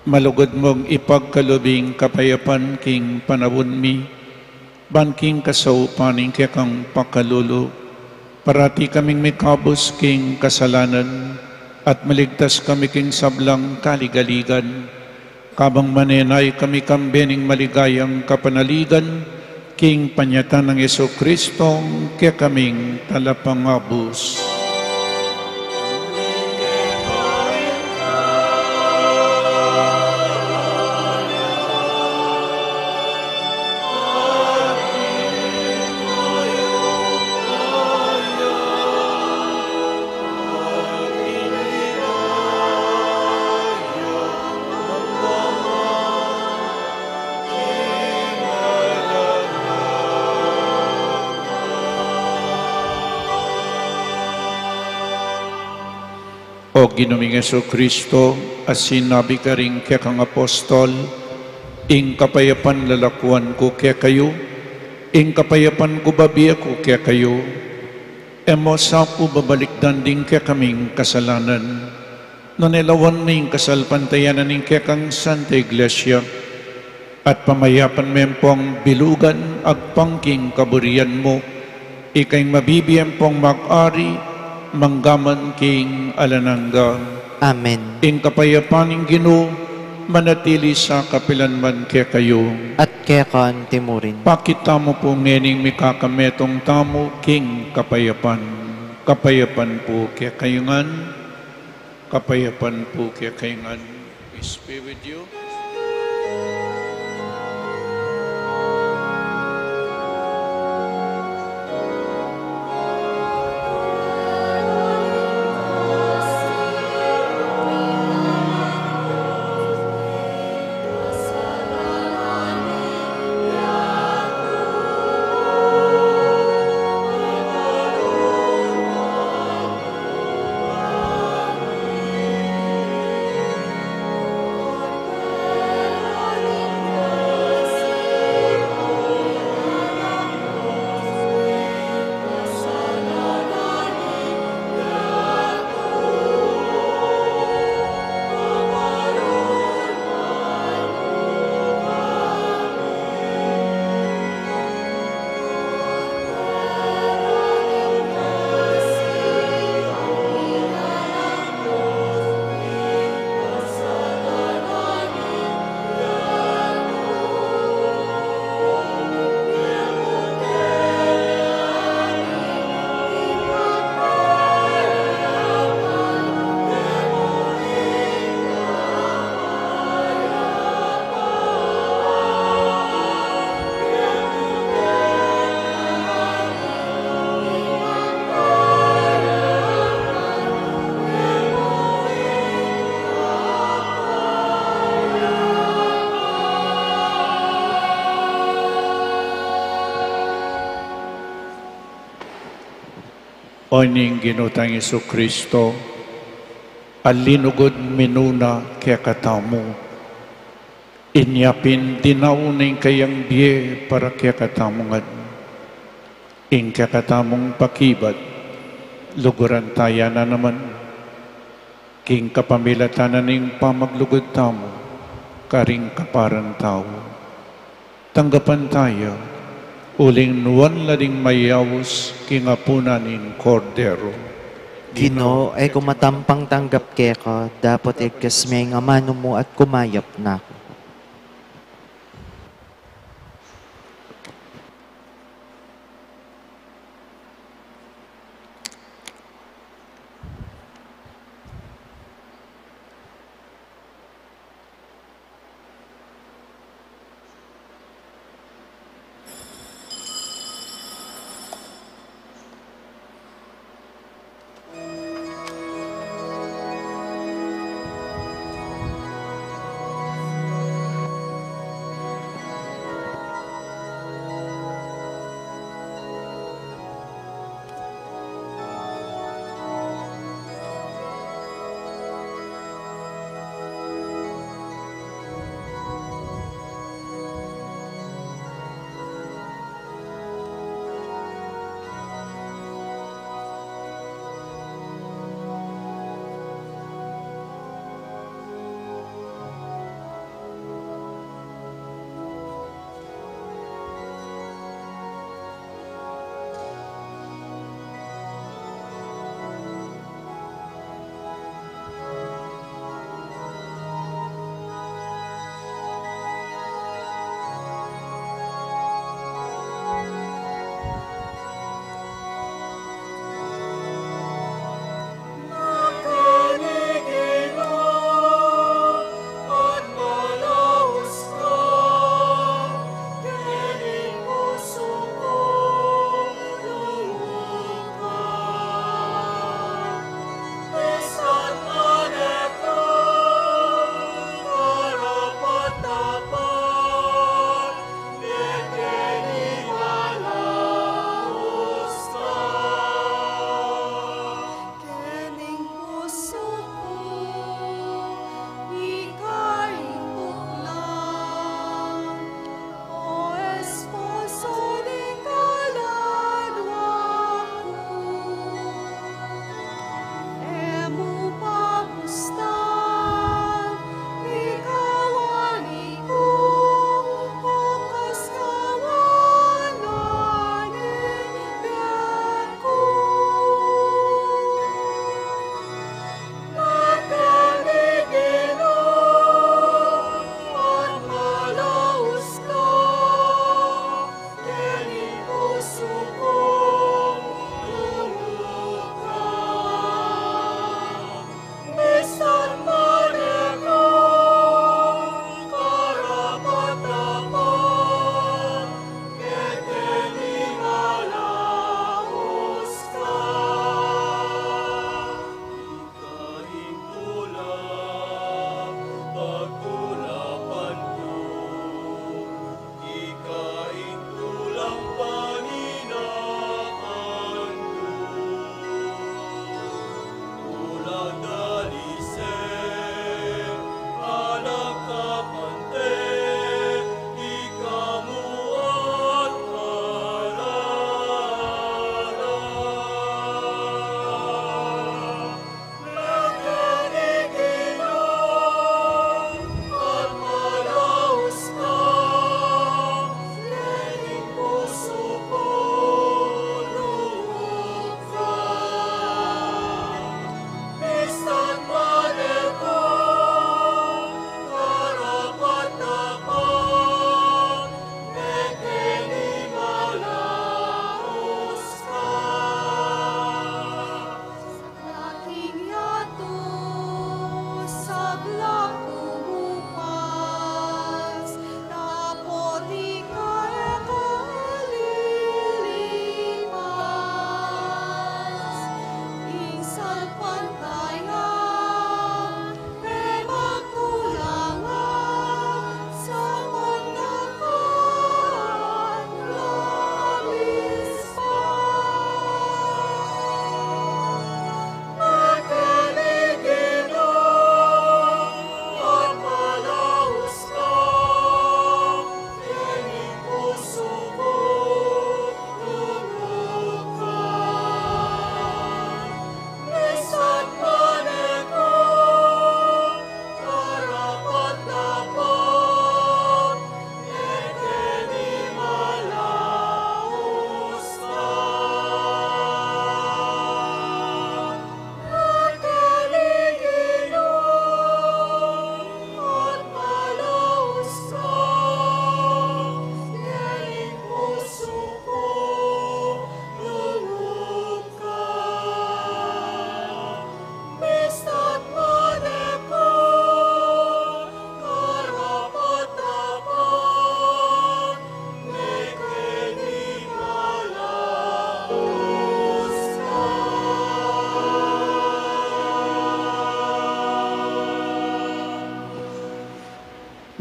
malugod mong ipagkalubing kapayapan king panawon mi, banking kasaupaning kaya kang pakalulo, parati kaming may kabos king kasalanan, at maligtas kami king sablang kaligaligan, kabang manenay kami kambening maligayang kapanaligan, king panyatan ng Yesu Kristo, kaya kaming talapangabos. O Ginoong Yesu Kristo, as sinabi ka rin kaya kang apostol, ing kapayapan lalakuan ko kaya kayo, ing kapayapan ko babiya ko kaya kayo, emo sa ko babalikdan din kaya kaming kasalanan, nanilawan ning kasalpantayanan ning kaya kang Santa Iglesia, at pamayapan mempong bilugan agpangking kaburian mo, ikay mabibiyang pong mag-ari, manggaman king alanangga. Amen. Ing kapayapaning Ginoo, manatili sa kapilanman kaya kayo. At kaya kan timurin. Pakita mo po ngening mikakametong tamo king kapayapan. Kapayapan po kaya kayungan. Kapayapan po kaya kayungan. Peace be with you. O ning ginutang Isu Kristo, alinugod minuna kaya katamu. Inyapin dinauning kayang biye para kaya katamungan. In kaya katamong pakibat, luguran taya na naman. King kapamilatanan ning pamaglugod tamo, karing kaparan tao. Tanggapan tayo, uling nuwan lading mayawos kingapunan ning kordero. Ginoo, ay kumatampang tanggap keka, dapat ikasmay nga mano mo at kumayap na ako.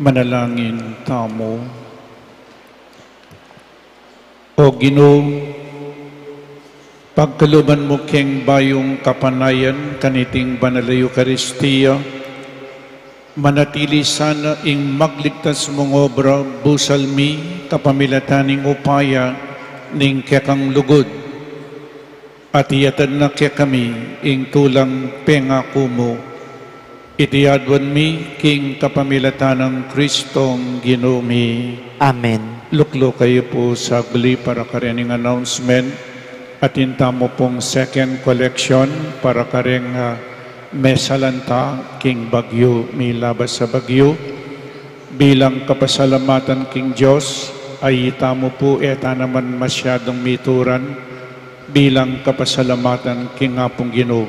Manalangin tamo. O Ginoo, pagkaluban mo keng bayong kapanayan kaniting banal na Eucharistia, manatili sana ing magligtas mong obra busalmi kapamilataning upaya ning kekang lugod. At iyatan na kaya kami ing tulang pengako mo. Itiyadwan mi king kapamilatanang Kristong Ginoo mi. Amen. Luklo kayo po sa guli para karening announcement at intamo pong second collection para kareng mesalanta king Bagyo mi labas sa Bagyo. Bilang kapasalamatan king Diyos ay itamo po eta naman masyadong mituran bilang kapasalamatan king Apong Ginoo.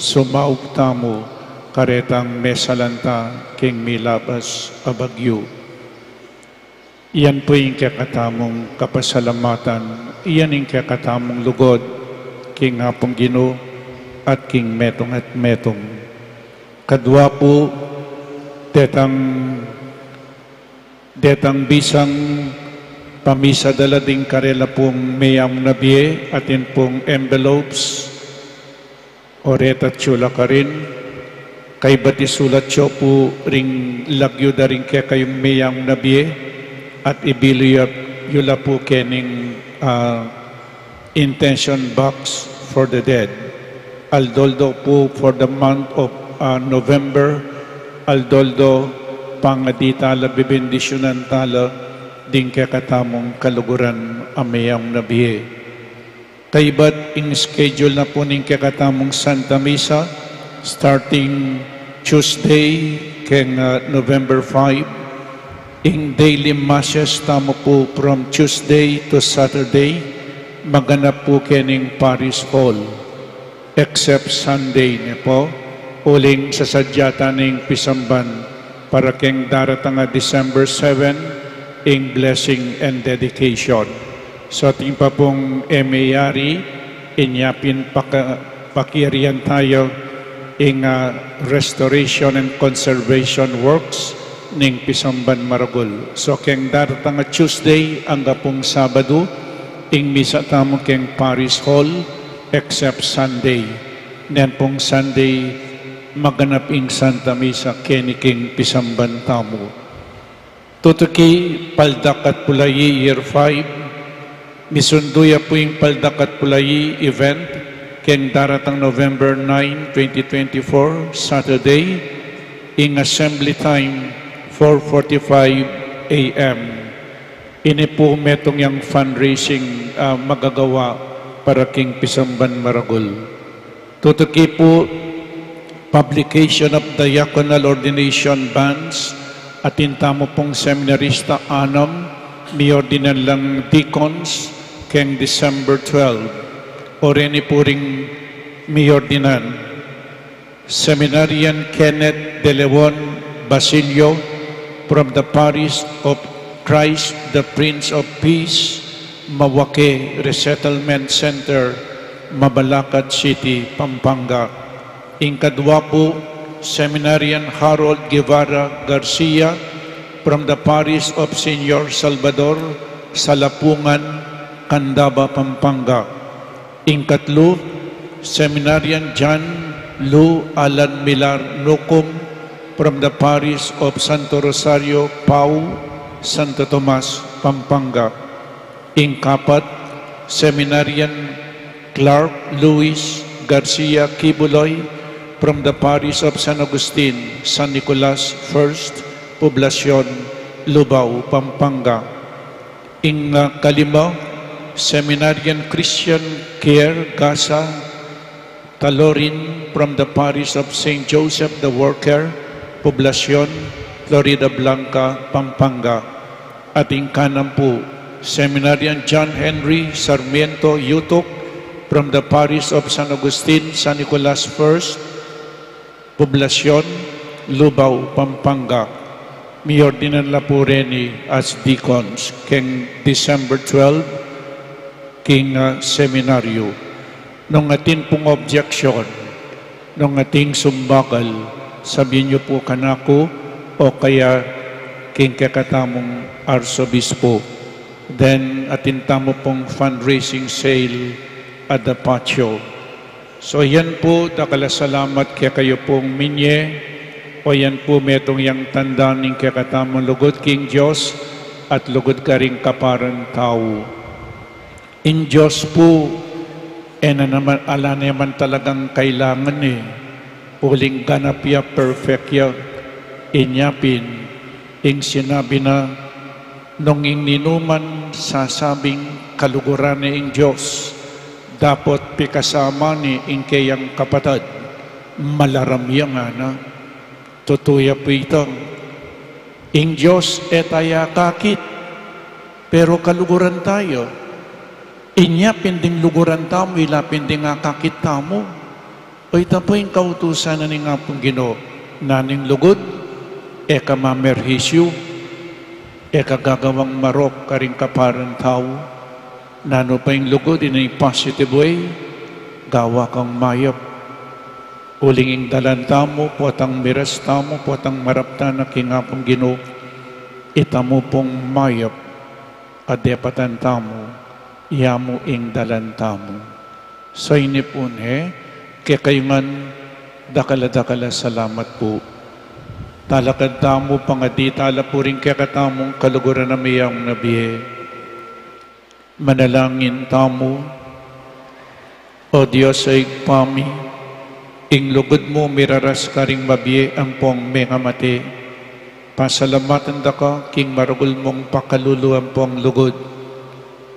Sumaog tamo karetang mesalanta king milabas a Bagyo. Iyan po yung kakatamong kapasalamatan, iyan yung kakatamong lugod king Apong Ginoo at king Metong at Metong. Kadwa po detang bisang pamisa dalading karela pong mayam na biye atin pong envelopes oreta tsula ka rin. Kay batisulat siyo po ring lagyo da rin kaya kayong mayang nabiye at ibiliyap yula po kening intention box for the dead. Aldoldo po for the month of November, aldoldo pangaditala bibendisyonan tala din kaya katamong kaluguran amayang nabiye. Kaybat in schedule na po ning kaya katamong Santa Misa starting Tuesday keng November 5. In daily masses tamo po from Tuesday to Saturday maganap po kening Parish Hall except Sunday ne po uling sa sadyata ning pisamban para keng daratang December 7 in blessing and dedication. So ating pa pong emayari inyapin pakirian tayo in restoration and conservation works ning Pisamban Maragol. So keng daratang Tuesday hanggang pong Sabado ing misa tamo keng Parish Hall except Sunday. Nen pong Sunday maganap ing Santa Misa keni king Pisamban tamo. Tutuki Paldakat Pulayi Year 5 misunduya po ing Paldakat Pulayi event keng daratang November 9, 2024, Saturday, in assembly time, 4:45 a.m. Ini po metong yung fundraising magagawa para king Pisamban Maragol. Tutuki po publication of diaconal ordination bands at intamo pong seminarista anam, may ordinan lang deacons keng December 12. Oreni po ring miordinan. Seminarian Kenneth De Leon Basilio from the Parish of Christ the Prince of Peace, Mawake Resettlement Center, Mabalacat City, Pampanga. Ingkadwa po, Seminarian Harold Guevara Garcia from the Parish of Senor Salvador, Salapungan, Candaba, Pampanga. Ingkatlo, Seminarian John Lu Alan Milar Nukum from the Parish of Santo Rosario, Pau, Santo Tomas, Pampanga. Ingkapat, Seminarian Clark Luis Garcia Kibuloy from the Parish of San Agustin, San Nicolas First, Poblacion, Lubao, Pampanga. Kalima, Seminarian Christian Care Gaza Talorin from the Parish of St. Joseph the Worker, Poblacion, Florida Blanca, Pampanga. Ating kanan po, Seminarian John Henry Sarmiento Yutok from the Parish of San Agustin, San Nicolas First, Poblacion, Lubao, Pampanga. May ordinan la po rin as deacons keng December 12 king seminaryo. Nung atin pong objection, nung ating sumbakal, sabihin niyo po kanako o kaya king kakatamong Arsobispo. Then, atintamo pong fundraising sale at the patio. So, yan po, salamat kaya kayo pong minye, o yan po, metong yang tanda ning kakatamong lugod king Diyos, at lugod ka rin kaparang tao. In Diyos po, naman, ala naman talagang kailangan uling ganap ya, perfect ya, inyapin, ing sinabi na, nung ing ninuman sasabing kaluguran ni ing Diyos, dapat pikasama ni ing kayang kapatid, malaramya nga na, tutuya po ito. Ing Diyos etaya kakit, pero kaluguran tayo. Inya pinding luguran tamo, ila pinding kakit tamo. O ito po yung kautusan na nga pong Ginoo, naning lugod, kamamerhisyo, kagagawang marok karing kaparang tao, nano pa yung lugod, in a positive way, gawa kang mayap. Ulinging dalan tamo, puwatang miras tamo, puwatang marapta na kingapong Ginoo, itamo pong mayap, adepatan tamo, yamu ing dalan tamo. So inipun kaya kayungan, dakala salamat po. Talakad tamo, pangaditala po rin kaya katamong kaluguran na mayang nabihe. Manalangin tamo, o Diyos ay pami, ing lugod mo miraras karing mabiye ang pong mga mati. Pasalamatan da ka, king marugol mong pakalulu ang pong lugod.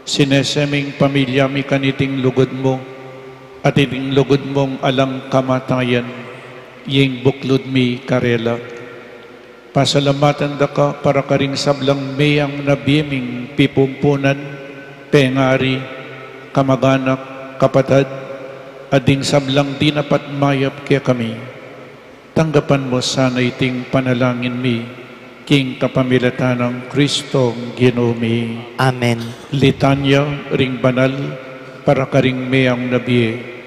Sineseming pamilya mi kaniting lugod mo, at iting lugod mong alang kamatayan, ying buklod mi karela. Pasalamatan da ka, para karing sablang mayang nabiming pipumpunan, pengari, kamaganak, kapatid, ading sablang di napat mayap kaya kami. Tanggapan mo sana iting panalangin mi, king kapamilatan ng Kristo Ginoo mi. Amen. Litanya ring banal, para karing mayang nabiye.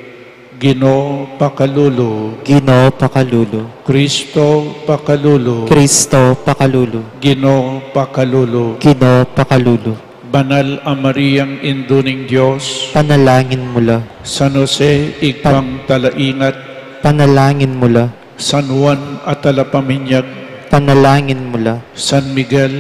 Ginoo pakalulo, Ginoo pakalulo, Kristo pakalulo, Kristo pakalulo, Ginoo pakalulo. Ginoo pakalulo. Banal ang Mariyang Induning Diyos, Panalangin mula, San Jose, igpang talaingat, panalangin mula, San Juan at Talapaminyag, panalangin mula, San Miguel,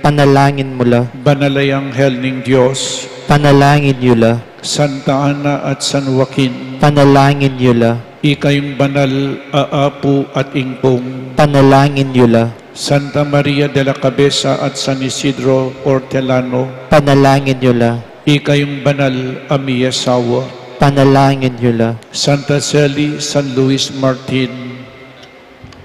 panalangin mula, Banalayang Hel ning Diyos, panalangin yula, Santa Ana at San Joaquin, panalangin yula, ikayong banal aapu at ingpong, panalangin yula, Santa Maria de la Cabeza at San Isidro Hortelano, panalangin yula, ikayong banal amiyasawa, panalangin yula, Santa Celi, San Luis Martin,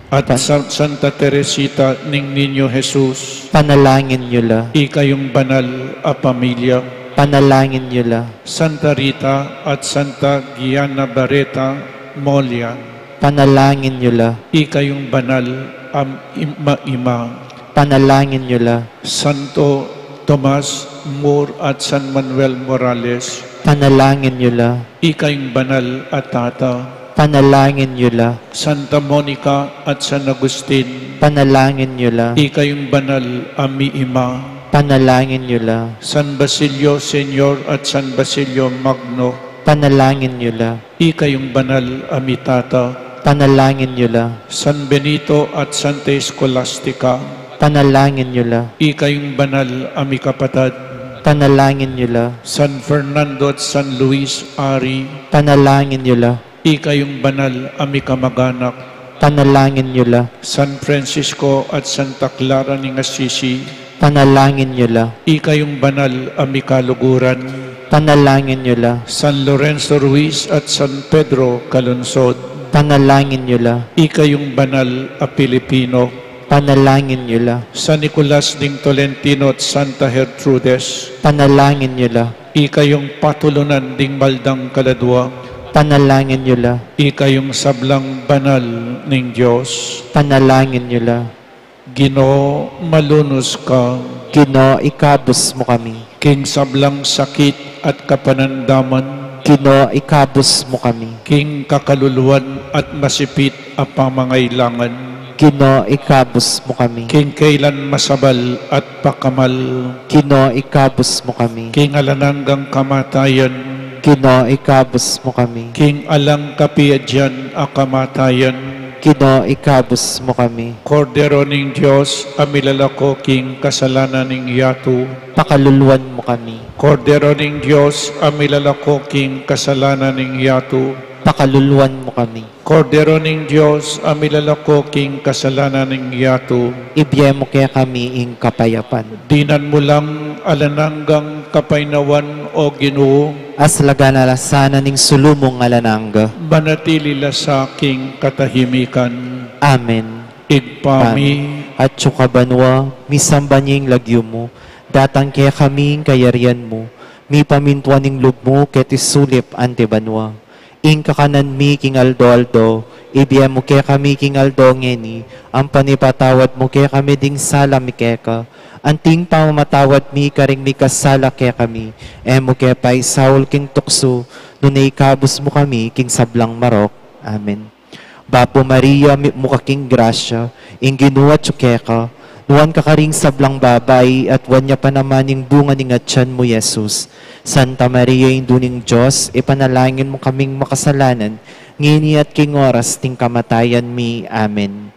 at Santa Teresita ning Niño Jesus, panalangin yula, ikayong banal a pamilya, panalangin yula, Santa Rita at Santa Gianna Barreta Molia, panalangin yula, ikayong banal am ima-ima, panalangin yula, Santo Tomas Moore at San Manuel Morales, panalangin yula, ikayong banal at tata, panalangin yula, Santa Monica at San Agustin, panalangin yula, ikayong banal ami-ima, panalangin yula, San Basilio Senior at San Basilio Magno, panalangin yula, ikayong banal amitata, panalangin yula, San Benito at Santa Scholastica, panalangin yula, ikayong banal amikapatad, panalangin yula, San Fernando at San Luis Ari, panalangin yula, ikayong banal amikamaganak, panalangin yula, San Francisco at Santa Clara ng Assisi, panalangin yula, ikayong banal amikaluguran, panalangin yula, San Lorenzo Ruiz at San Pedro Calungsod, panalangin yula, ikayong banal a Pilipino, panalangin yula, San Nicolas ding Tolentino at Santa Gertrudes, panalangin yula, ikayong patulunan ding Maldang Kaladwa, panalangin yula, ikayong sablang banal ning Diyos, panalangin yula, Ginoo malunos ka, Ginoo ikabus mo kami, king sablang sakit at kapanandaman, Ginoo ikabus mo kami, king kakaluluwan at masipit a pamangailangan, Ginoo, ikabus mo kami. King kailan masabal at pakamal, Ginoo, ikabus mo kami. King alananggang kamatayan, Ginoo, ikabus mo kami. King alang kapiadyan a kamatayan, Ginoo, ikabus mo kami. Kordero ning Diyos, amilalako king kasalanan ning yato. Pakaluluwan mo kami. Kordero ning Diyos, amilalako king kasalanan ning yato. Pakaluluwan mo kami. Kordero ning Diyos, amilalako king kasalanan ning yato. Ibiyemo kaya kami ing kapayapan. Dinan mo lang alananggang kapainawan o Ginoo, As laganalasanan ning sulumong alananga. manatili la sa aking katahimikan. Amen. Igpami, At sukabanwa, misamba niyang lagyo mo, datang kaya kami ing kayarian mo, mi pamintuan ning lub mo, ket isulip ante banwa. Ing kakanan mi king aldo-aldo, ibiyem mo kaya kami king aldo ngeni, ang panipatawad mo kaya kami ding sala mi keka, anting pamamatawad mi karing mi kasala kaya kami, emo kaya pa isaul king tukso, nunay kabus mo kami king sablang marok. Amen. Bapo Maria, mukha king grasya, ing ginuwa tsukeka, nuwan ka karing sablang babay, at wanya pa naman yung bunga ning atyan mo, Jesus. Santa Maria, induning Diyos, ipanalangin mo kaming makasalanan, ngini at king oras ting kamatayan mi. Amen.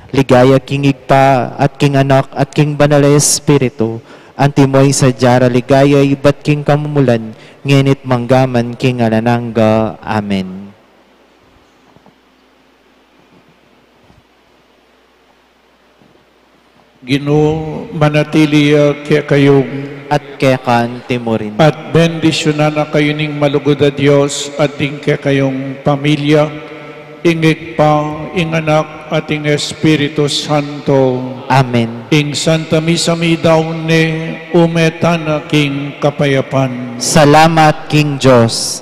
Ligaya king igpa, at king anak, at king banal na espiritu, antimoy sa jara ligaya, ibat king kamumulan, nginit manggaman king alananga. Amen. Ginoo, manatili kaya kayong At kaya kante mo rin. at bendisyonan na kayo ning malugod a Diyos at ing kaya kayong pamilya, ingig pa, ing anak at ing Espiritu Santo. Amen. Ing Santa Misa mi daw ni umetan na king kapayapan. Salamat, King Diyos.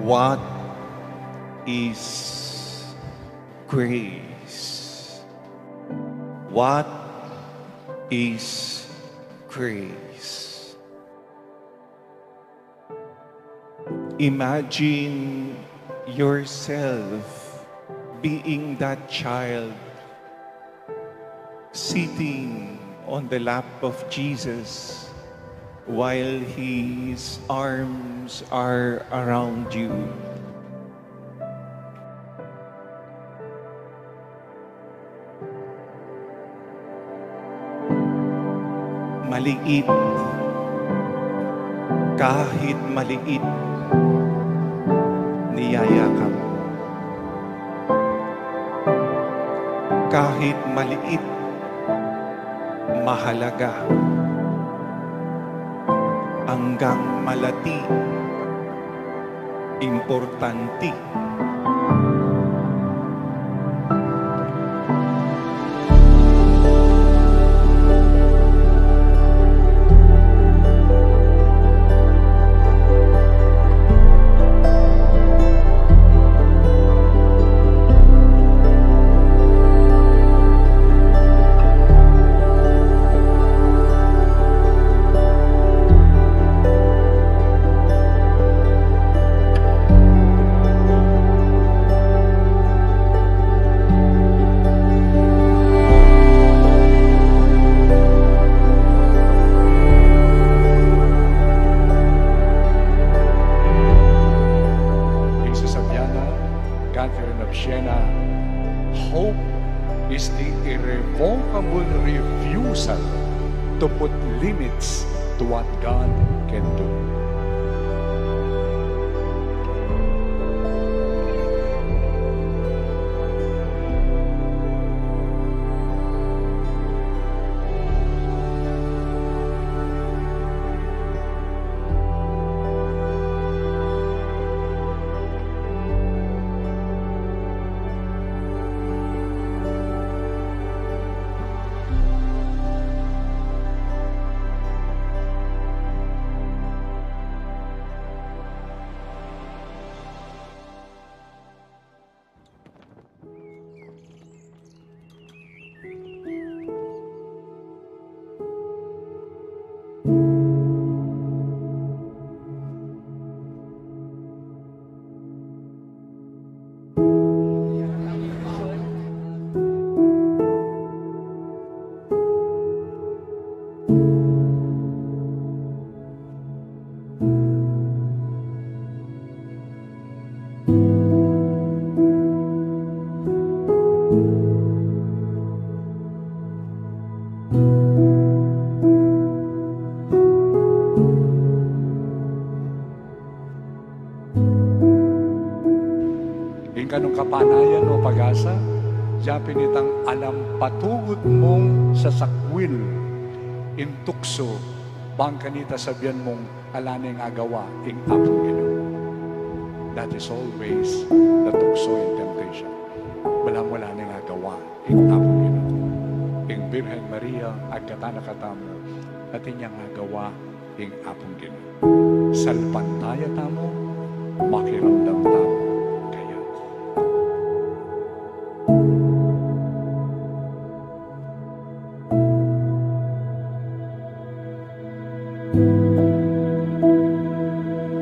What is grace? What is grace? Imagine yourself being that child sitting on the lap of Jesus while His arms are around you. Maliit, kahit maliit, niyayakap. Kahit maliit, mahalaga. Hanggang malati, importante. Hope is the irrevocable refusal to put limits to what God can do. Kanong kapanayan o pag-asa, diya pinitang alam patugod mong sa sakwil, intukso, bang kanita sabihan mong alaning agawa, ing apong Ginoo. That is always the tukso in temptation. Wala ning agawa, ing apong Ginoo. Ing Birhen Maria, agkatana-katamo, at inyang agawa, ing apong Ginoo. Salpantaya tamo, makiramdam tamo.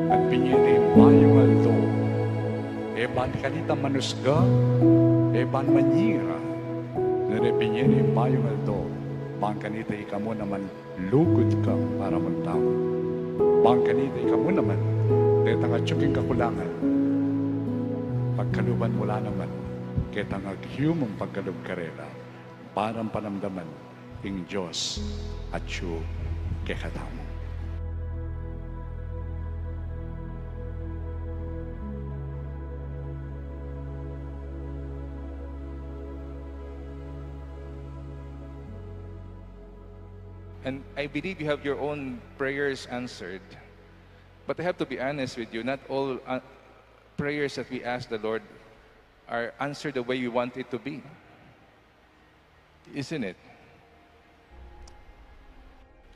At pinili mayong aldo, eban kanita manusga, eban manyira, nare pinili mayong aldo, bang kanita ikamo naman lugod ka para magtamo. Bang kanita ikamo naman, deta nga tsuking kakulangan, pagkaluban mula naman, kita nga human pagkalub karela, parang panamdaman, ing Diyos at siyo kekatamo. And I believe you have your own prayers answered. But I have to be honest with you, not all prayers that we ask the Lord are answered the way we want it to be. Isn't it?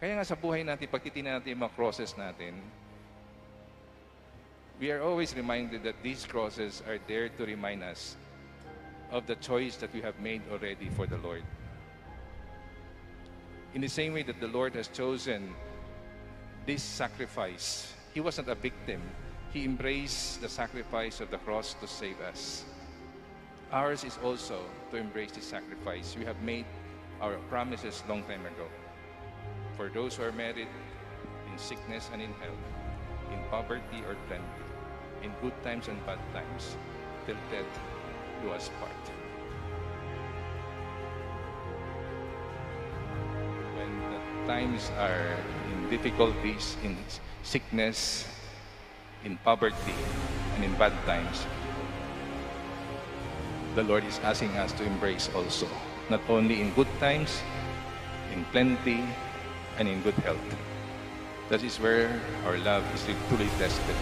Kaya nga sa buhay natin, pag titingnan natin yung mga crosses natin, we are always reminded that these crosses are there to remind us of the choice that we have made already for the Lord. In the same way that the Lord has chosen this sacrifice, He wasn't a victim. He embraced the sacrifice of the cross to save us. Ours is also to embrace this sacrifice. We have made our promises long time ago. For those who are married, in sickness and in health, in poverty or plenty, in good times and bad times, till death do us part. When the times are in difficulties, in sickness, in poverty, and in bad times, the Lord is asking us to embrace also, not only in good times, in plenty, and in good health. That is where our love is truly tested.